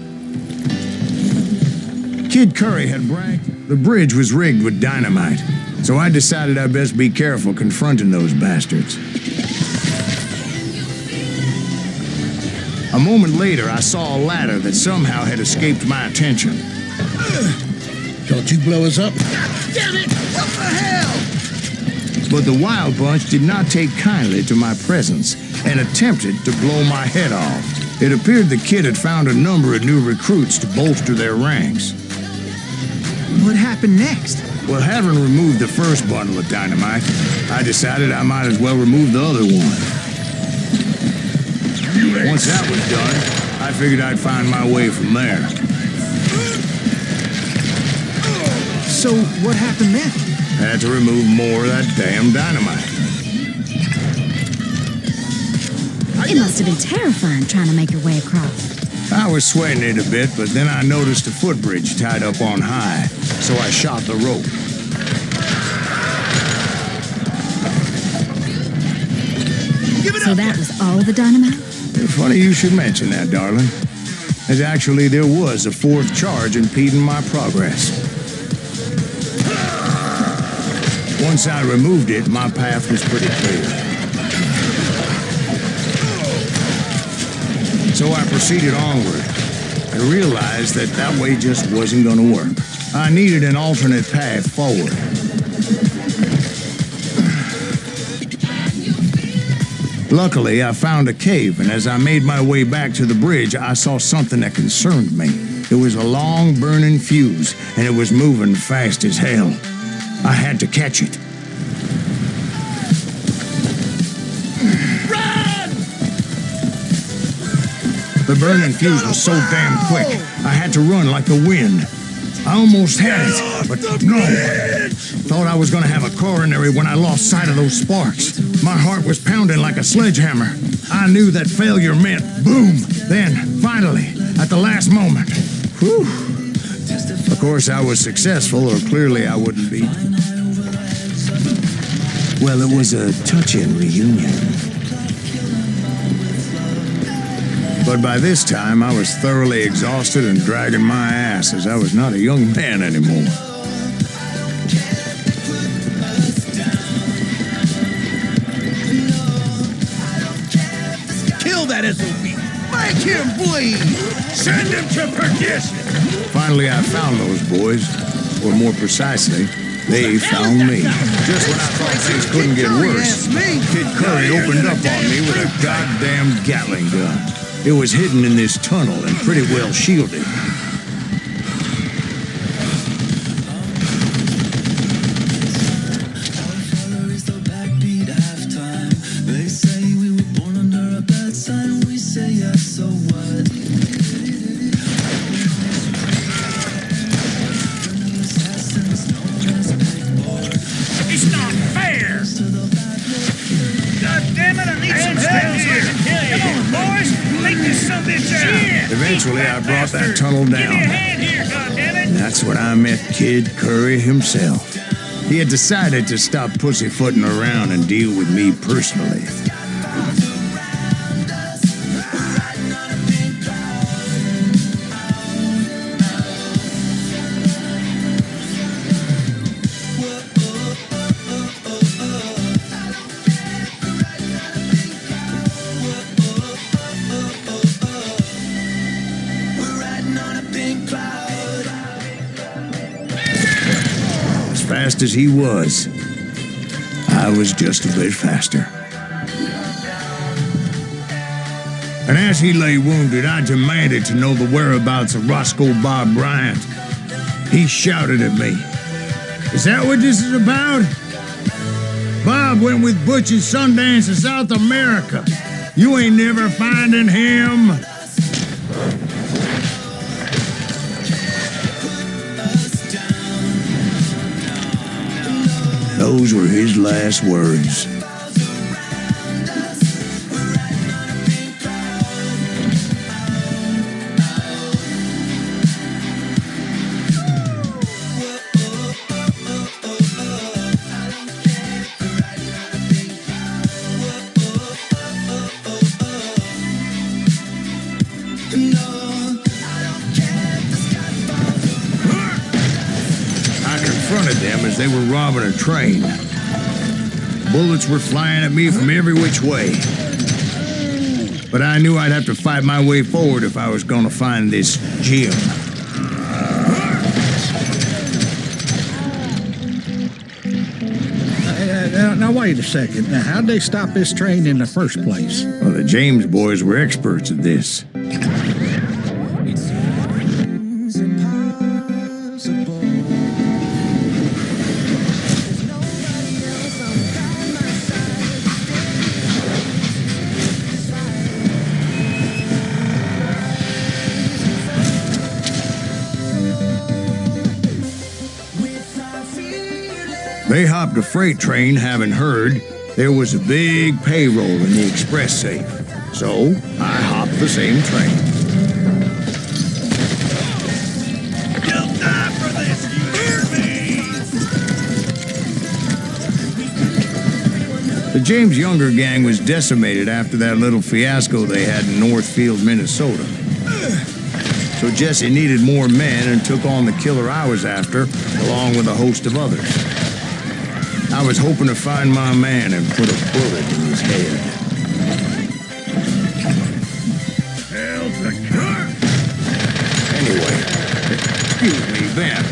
Kid Curry had bragged the bridge was rigged with dynamite, so I decided I'd best be careful confronting those bastards. A moment later, I saw a ladder that somehow had escaped my attention. Don't you blow us up? Damn it! What the hell? But the wild bunch did not take kindly to my presence and attempted to blow my head off. It appeared the kid had found a number of new recruits to bolster their ranks. What happened next? Well, having removed the first bundle of dynamite, I decided I might as well remove the other one. Once that was done, I figured I'd find my way from there. So what happened then? Had to remove more of that damn dynamite. It must have been terrifying trying to make your way across. I was sweating it a bit, but then I noticed a footbridge tied up on high, so I shot the rope. So that was all the dynamite? Funny you should mention that, darling. As actually there was a 4th charge impeding my progress. Once I removed it, my path was pretty clear. So I proceeded onward. I realized that that way just wasn't going to work. I needed an alternate path forward. Luckily, I found a cave, and as I made my way back to the bridge, I saw something that concerned me. It was a long, burning fuse, and it was moving fast as hell. I had to catch it. Run! The burning fuse was so damn quick, I had to run like the wind. I almost had it, but no. Thought I was going to have a coronary when I lost sight of those sparks. My heart was pounding like a sledgehammer. I knew that failure meant boom. Then, finally, at the last moment, whew. Of course, I was successful, or clearly I wouldn't be. Well, it was a touching reunion. But by this time, I was thoroughly exhausted and dragging my ass, as I was not a young man anymore. Kill that SOB! Make him bleed! Send him to perdition! Finally, I found those boys, or more precisely, they found me. Just when I thought things couldn't get worse, Kid Curry opened up on me with a goddamn Gatling gun. It was hidden in this tunnel and pretty well shielded. It's not fair! God damn it, I need some help here! Come on, boys! Take this sumbitch out! Eventually, I brought that tunnel down. Give me a hand here, goddammit! And that's when I met Kid Curry himself. He had decided to stop pussyfooting around and deal with me personally. fast as he was. I was just a bit faster. And as he lay wounded, I demanded to know the whereabouts of Roscoe Bob Bryant. He shouted at me, "Is that what this is about? Bob went with Butch and Sundance to South America. You ain't never finding him." Those were his last words. As they were robbing a train. Bullets were flying at me from every which way. But I knew I'd have to fight my way forward if I was going to find this Jim. Now, wait a second. Now, how'd they stop this train in the first place? Well, the James boys were experts at this. They hopped a freight train, having heard there was a big payroll in the express safe. So I hopped the same train. You'll die for this, you hear me? The James Younger gang was decimated after that little fiasco they had in Northfield, Minnesota. So Jesse needed more men and took on the killer I was after, along with a host of others. I was hoping to find my man and put a bullet in his head. Hell, the car! Anyway, excuse me, Ben.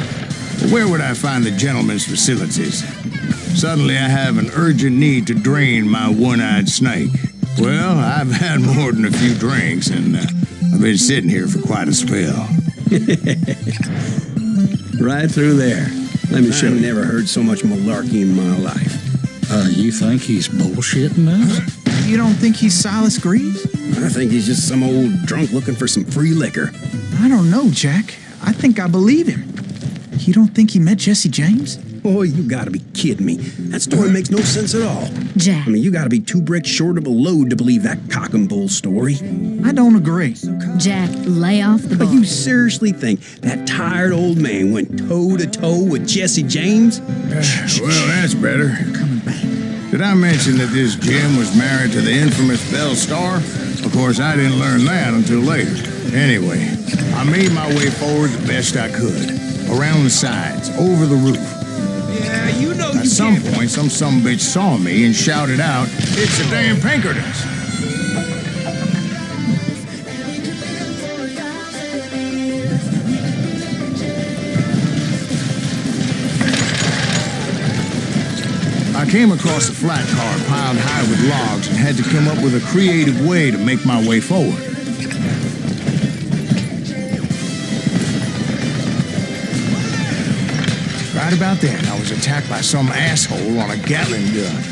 Where would I find the gentleman's facilities? Suddenly I have an urgent need to drain my one-eyed snake. Well, I've had more than a few drinks, and I've been sitting here for quite a spell. Right through there. Let me show you. I've never heard so much malarkey in my life. You think he's bullshitting us? You don't think he's Silas Greaves? I think he's just some old drunk looking for some free liquor. I don't know, Jack. I think I believe him. You don't think he met Jesse James? Oh, you gotta be kidding me. That story makes no sense at all. Jack. I mean, you gotta be 2 bricks short of a load to believe that cock and bull story. I don't agree. Jack, lay off the But ball. you seriously think that tired old man went toe-to-toe with Jesse James? Well, that's better. Coming back. Did I mention that this Jim was married to the infamous Belle Starr? Of course, I didn't learn that until later. Anyway, I made my way forward the best I could. Around the sides, over the roof. Yeah, you know At some point, some sumbitch saw me and shouted out, "It's the damn Pinkertons!" I came across a flat car piled high with logs and had to come up with a creative way to make my way forward. Right about then, I was attacked by some asshole on a Gatling gun.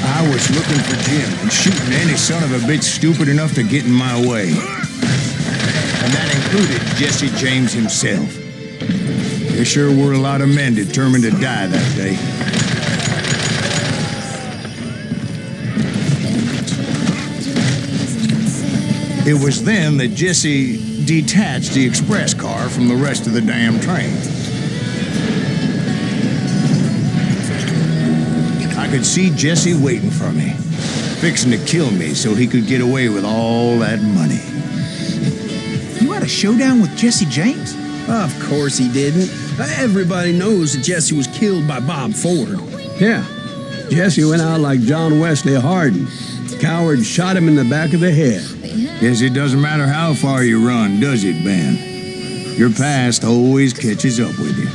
I was looking for Jim and shooting any son of a bitch stupid enough to get in my way. And that included Jesse James himself. There sure were a lot of men determined to die that day. It was then that Jesse detached the express car from the rest of the damn train. I could see Jesse waiting for me, fixing to kill me so he could get away with all that money. You had a showdown with Jesse James? Of course he didn't. Everybody knows that Jesse was killed by Bob Ford. Yeah, Jesse went out like John Wesley Hardin. Coward shot him in the back of the head. Guess it doesn't matter how far you run, does it, Ben? Your past always catches up with you.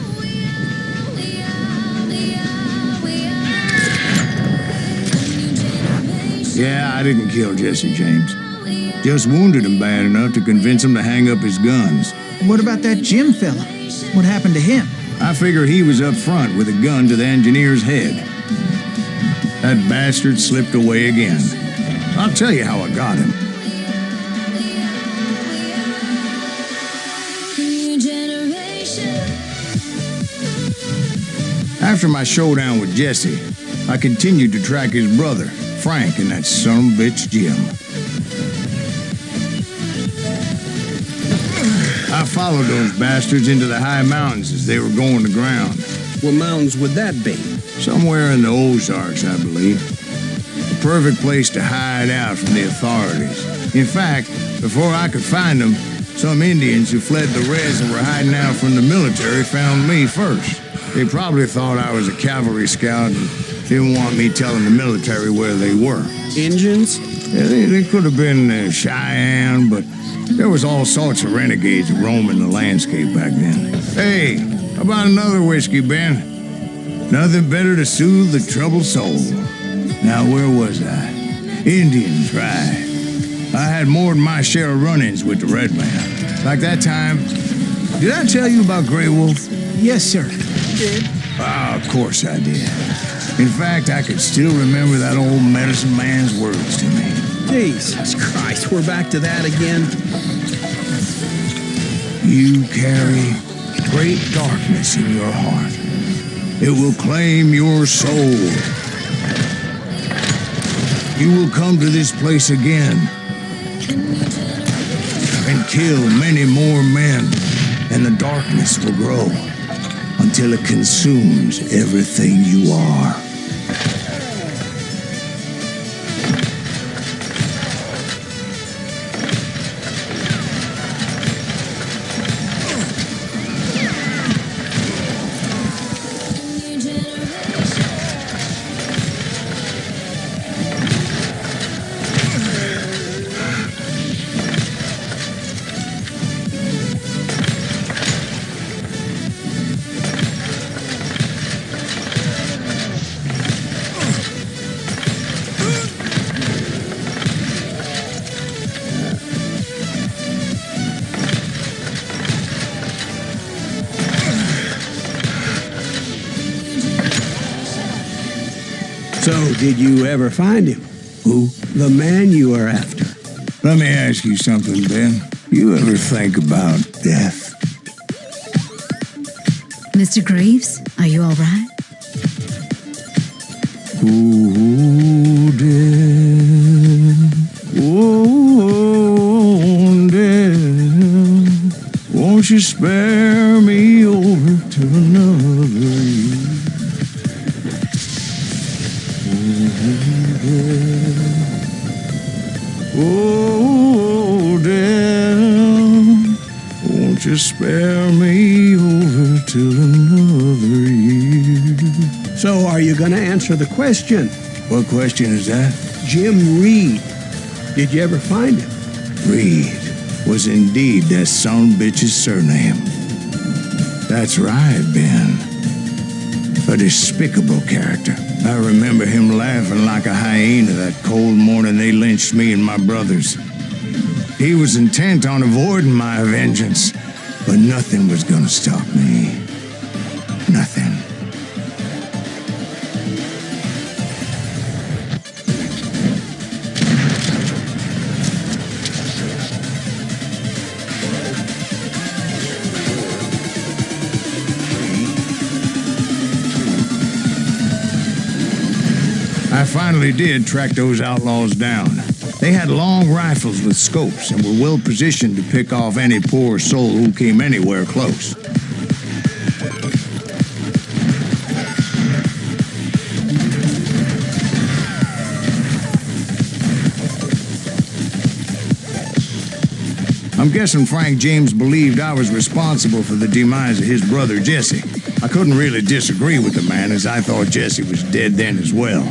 Yeah, I didn't kill Jesse James. Just wounded him bad enough to convince him to hang up his guns. What about that Jim fella? What happened to him? I figure he was up front with a gun to the engineer's head. That bastard slipped away again. I'll tell you how I got him. After my showdown with Jesse, I continued to track his brother, Frank, and that sumbitch Jim. I followed those bastards into the high mountains as they were going to ground. What mountains would that be? Somewhere in the Ozarks, I believe. The perfect place to hide out from the authorities. In fact, before I could find them, some Indians who fled the res and were hiding out from the military found me first. They probably thought I was a cavalry scout and didn't want me telling the military where they were. Indians? Yeah, they could have been Cheyenne, but there was all sorts of renegades roaming the landscape back then. Hey, how about another whiskey, Ben? Nothing better to soothe the troubled soul. Now, where was I? Indians, right. I had more than my share of run-ins with the Red Man. Like that time, did I tell you about Grey Wolf? Yes, sir. Did? Ah, of course I did. In fact, I could still remember that old medicine man's words to me. Jesus Christ, we're back to that again. You carry great darkness in your heart. It will claim your soul. You will come to this place again and kill many more men, and the darkness will grow until it consumes everything you are. So, did you ever find him? Who? The man you are after. Let me ask you something, Ben. You ever think about death? Mr. Greaves, are you all right? Ooh, death. Oh, death. Won't you spare me over to another year? Oh, death, won't you spare me over till another year? So, are you going to answer the question? What question is that? Jim Reed. Did you ever find him? Reed was indeed that son-bitch's surname. That's right, Ben. A despicable character. I remember him laughing like a hyena that cold morning they lynched me and my brothers. He was intent on avoiding my vengeance, but nothing was gonna stop me. Nothing. I finally did track those outlaws down. They had long rifles with scopes and were well positioned to pick off any poor soul who came anywhere close. I'm guessing Frank James believed I was responsible for the demise of his brother Jesse. I couldn't really disagree with the man, as I thought Jesse was dead then as well.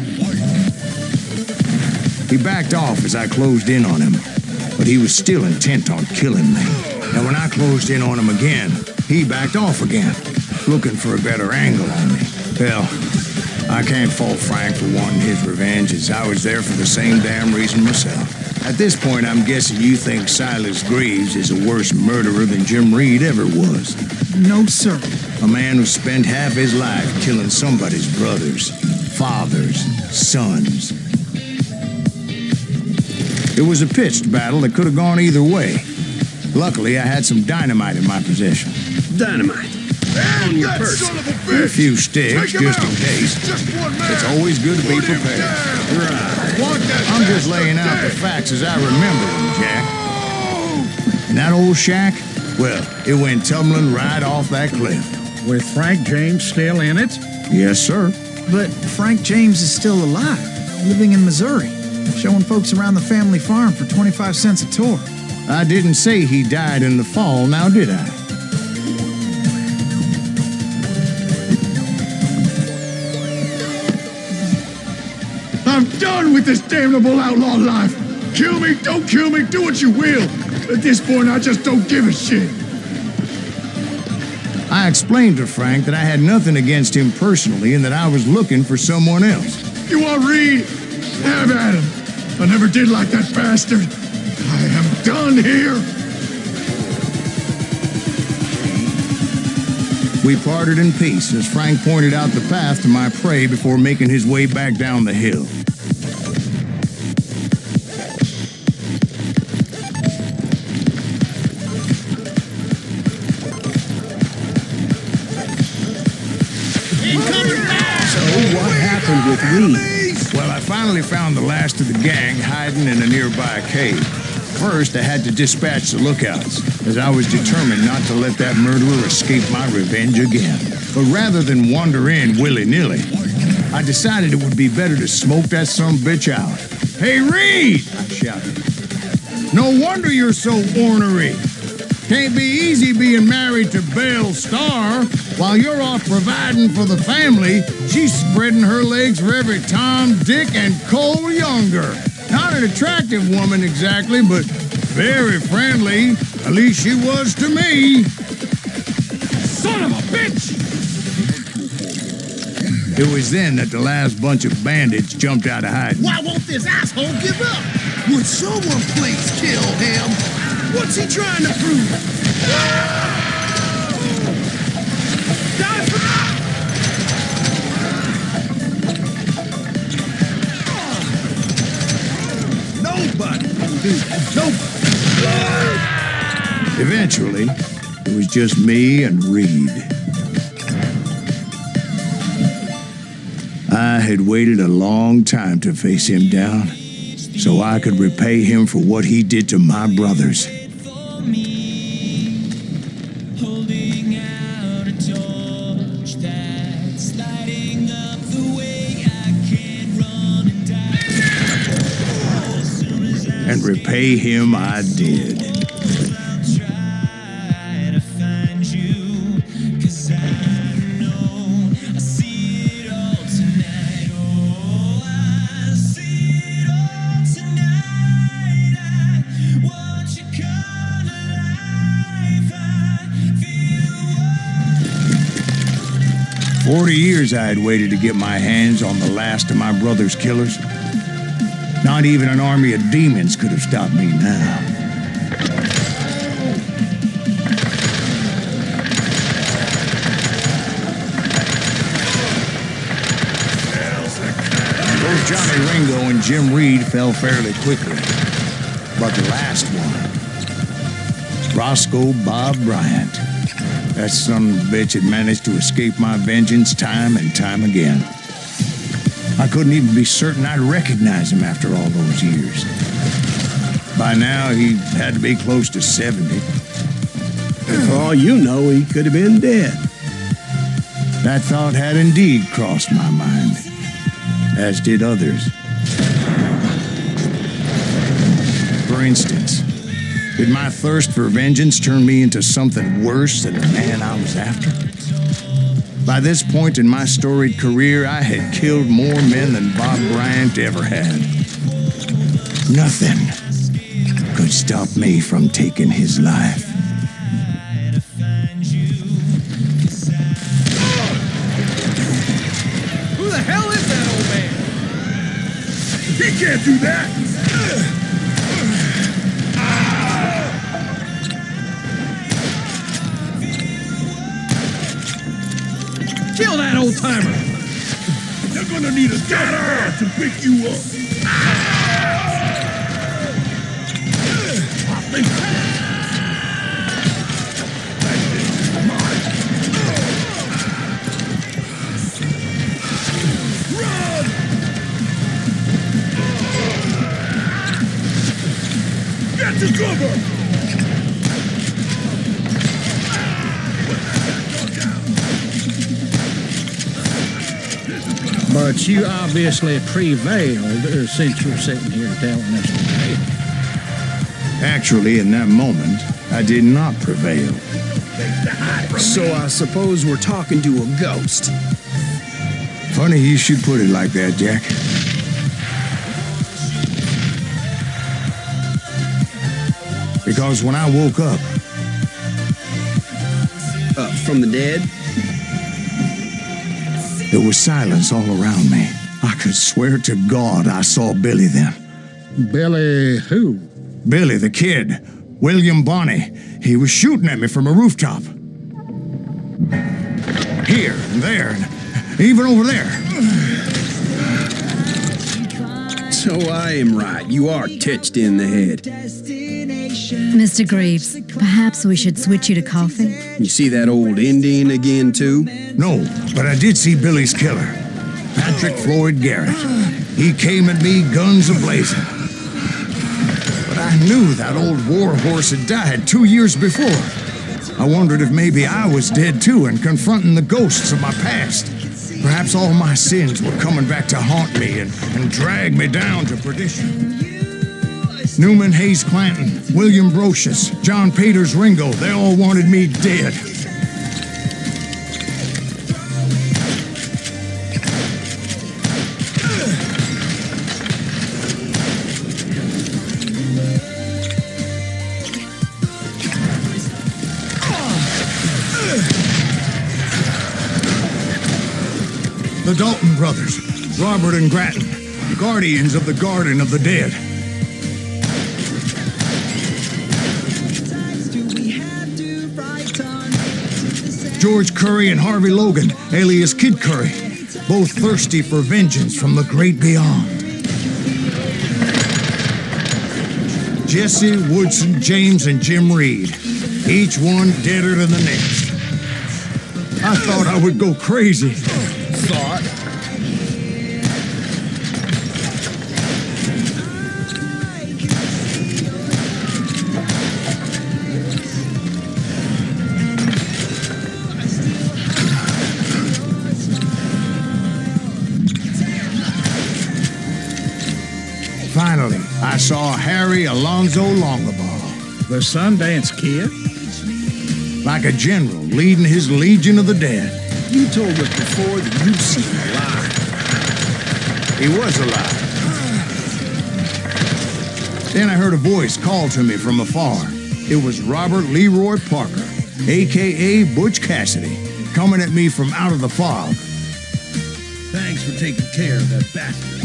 He backed off as I closed in on him, but he was still intent on killing me. And when I closed in on him again, he backed off again, looking for a better angle on me. Hell, I can't fault Frank for wanting his revenge, as I was there for the same damn reason myself. At this point, I'm guessing you think Silas Greaves is a worse murderer than Jim Reed ever was. No, sir. A man who spent half his life killing somebody's brothers, fathers, sons. It was a pitched battle that could have gone either way. Luckily, I had some dynamite in my possession. Dynamite. On your purse. A few sticks, just in case. It's always good to be prepared. I'm just laying out the facts as I remember them, Jack. And that old shack, well, it went tumbling right off that cliff. With Frank James still in it? Yes, sir. But Frank James is still alive, living in Missouri, showing folks around the family farm for 25 cents a tour. I didn't say he died in the fall, now did I? I'm done with this damnable outlaw life. Kill me, don't kill me, do what you will. At this point, I just don't give a shit. I explained to Frank that I had nothing against him personally and that I was looking for someone else. You want Reed? Have at him. I never did like that bastard. I am done here. We parted in peace as Frank pointed out the path to my prey before making his way back down the hill. What happened with Reed? Well, I finally found the last of the gang hiding in a nearby cave. First, I had to dispatch the lookouts, as I was determined not to let that murderer escape my revenge again. But rather than wander in willy-nilly, I decided it would be better to smoke that sumbitch out. Hey, Reed! I shouted. No wonder you're so ornery. Can't be easy being married to Belle Starr. While you're off providing for the family, she's spreading her legs for every Tom, Dick, and Cole Younger. Not an attractive woman exactly, but very friendly. At least she was to me. Son of a bitch! It was then that the last bunch of bandits jumped out of hiding. Why won't this asshole give up? Would someone please kill him? What's he trying to prove? Nobody will do that. Nobody. Eventually, it was just me and Reed. I had waited a long time to face him down, so I could repay him for what he did to my brothers. And repay him I did. For 40 years I had waited to get my hands on the last of my brother's killers. Not even an army of demons could have stopped me now. Both Johnny Ringo and Jim Reed fell fairly quickly. But the last one, Roscoe Bob Bryant, that son of a bitch had managed to escape my vengeance time and time again. I couldn't even be certain I'd recognize him after all those years. By now, he had to be close to 70. For all you know, he could have been dead. That thought had indeed crossed my mind, as did others. For instance, did my thirst for vengeance turn me into something worse than the man I was after? By this point in my storied career, I had killed more men than Bob Bryant ever had. Nothing. could stop me from taking his life. Who the hell is that old man? He can't do that! Kill that old timer! You're gonna need a ladder to pick you up. Run! Get to cover! But you obviously prevailed since you're sitting here telling us today. Actually, in that moment, I did not prevail. So I suppose we're talking to a ghost. Funny you should put it like that, Jack. Because when I woke up, From the dead? there was silence all around me. I could swear to God I saw Billy then. Billy who? Billy, the kid. William Bonney. He was shooting at me from a rooftop. Here and there, and even over there. So I am right. You are titched in the head. Mr. Greaves, perhaps we should switch you to coffee? You see that old Indian again, too? No, but I did see Billy's killer, Patrick Floyd Garrett. He came at me guns a-blazing. But I knew that old war horse had died 2 years before. I wondered if maybe I was dead too and confronting the ghosts of my past. Perhaps all my sins were coming back to haunt me and drag me down to perdition. Newman Hayes Clanton, William Brocious, John Peters Ringo, they all wanted me dead. The Dalton brothers, Robert and Grattan, guardians of the Garden of the Dead. George Curry and Harvey Logan, alias Kid Curry, both thirsty for vengeance from the great beyond. Jesse, Woodson, James, and Jim Reed, each one deader than the next. I thought I would go crazy. Thought? Finally, I saw Harry Alonzo Longaball. The Sundance Kid? Like a general leading his legion of the dead. You told us before that you'd seen him alive. He was alive. Then I heard a voice call to me from afar. It was Robert Leroy Parker, a.k.a. Butch Cassidy, coming at me from out of the fog. Thanks for taking care of that bastard.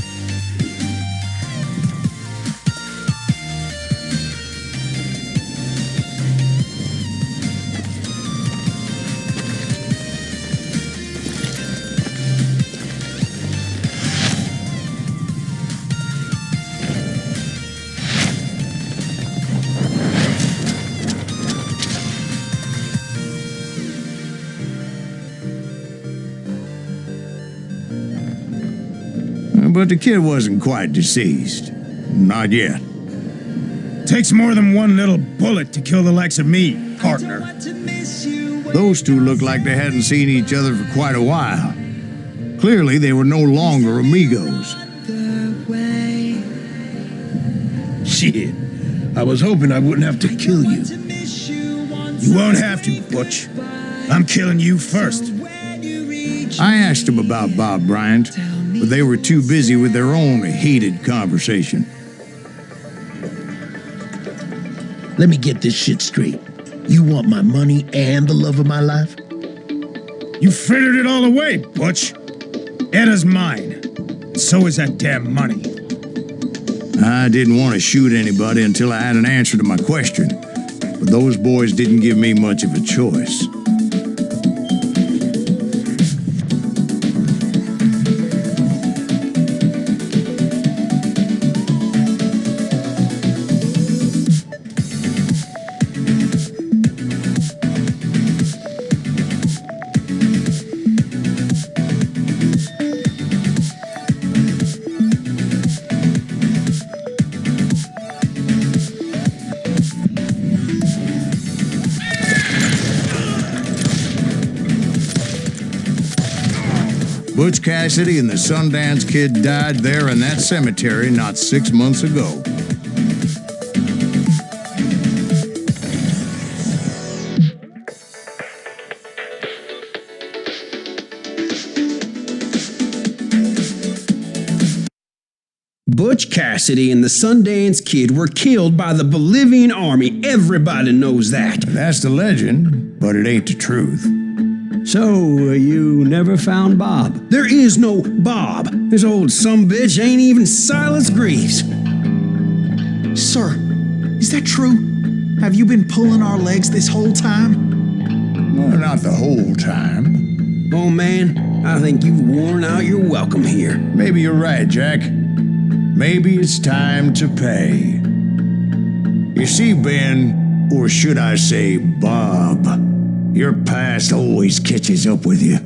But the kid wasn't quite deceased. Not yet. Takes more than one little bullet to kill the likes of me, partner. Those two looked like they hadn't seen each other for quite a while. Clearly, they were no longer amigos. Shit. I was hoping I wouldn't have to kill you. You won't have to, Butch. I'm killing you first. I asked them about Bob Bryant, but they were too busy with their own heated conversation. Let me get this shit straight. You want my money and the love of my life? You frittered it all away, Butch. Etta's mine. So is that damn money. I didn't want to shoot anybody until I had an answer to my question, but those boys didn't give me much of a choice. Butch Cassidy and the Sundance Kid died there in that cemetery not 6 months ago. Butch Cassidy and the Sundance Kid were killed by the Bolivian army. Everybody knows that. That's the legend, but it ain't the truth. So, you never found Bob? There is no Bob. This old sumbitch ain't even Silas Greaves. Sir, is that true? Have you been pulling our legs this whole time? Well, not the whole time. Oh, man, I think you've worn out your welcome here. Maybe you're right, Jack. Maybe it's time to pay. You see, Ben, or should I say Bob, your past always catches up with you.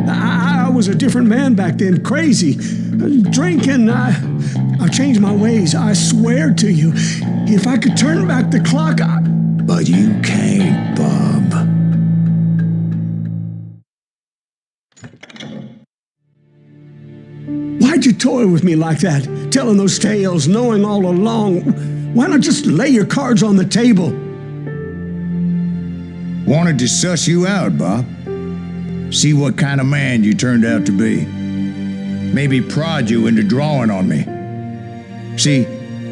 I was a different man back then, crazy. Drinking, I changed my ways, I swear to you. If I could turn back the clock, But you can't, Bob. Why'd you toy with me like that? Telling those tales, knowing all along. Why not just lay your cards on the table? Wanted to suss you out, Bob. See what kind of man you turned out to be. Maybe prod you into drawing on me. See,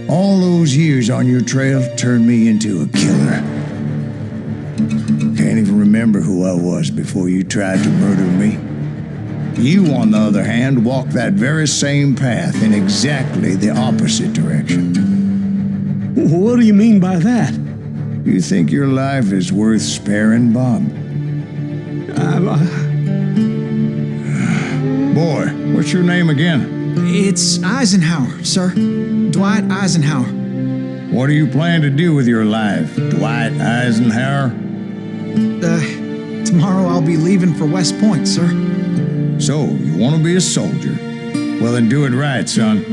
all those years on your trail turned me into a killer. Can't even remember who I was before you tried to murder me. You, on the other hand, walked that very same path in exactly the opposite direction. What do you mean by that? You think your life is worth sparing, Bob? Boy, what's your name again? It's Eisenhower, sir. Dwight Eisenhower. What do you plan to do with your life, Dwight Eisenhower? Tomorrow I'll be leaving for West Point, sir. So, you want to be a soldier? Well, then do it right, son.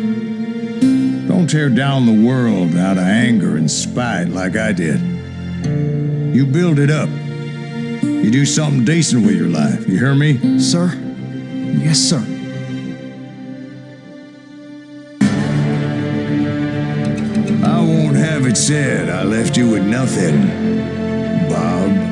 Don't tear down the world out of anger and spite like I did. You build it up. You do something decent with your life. You hear me? Sir? Yes, sir. I won't have it said I left you with nothing, Bob.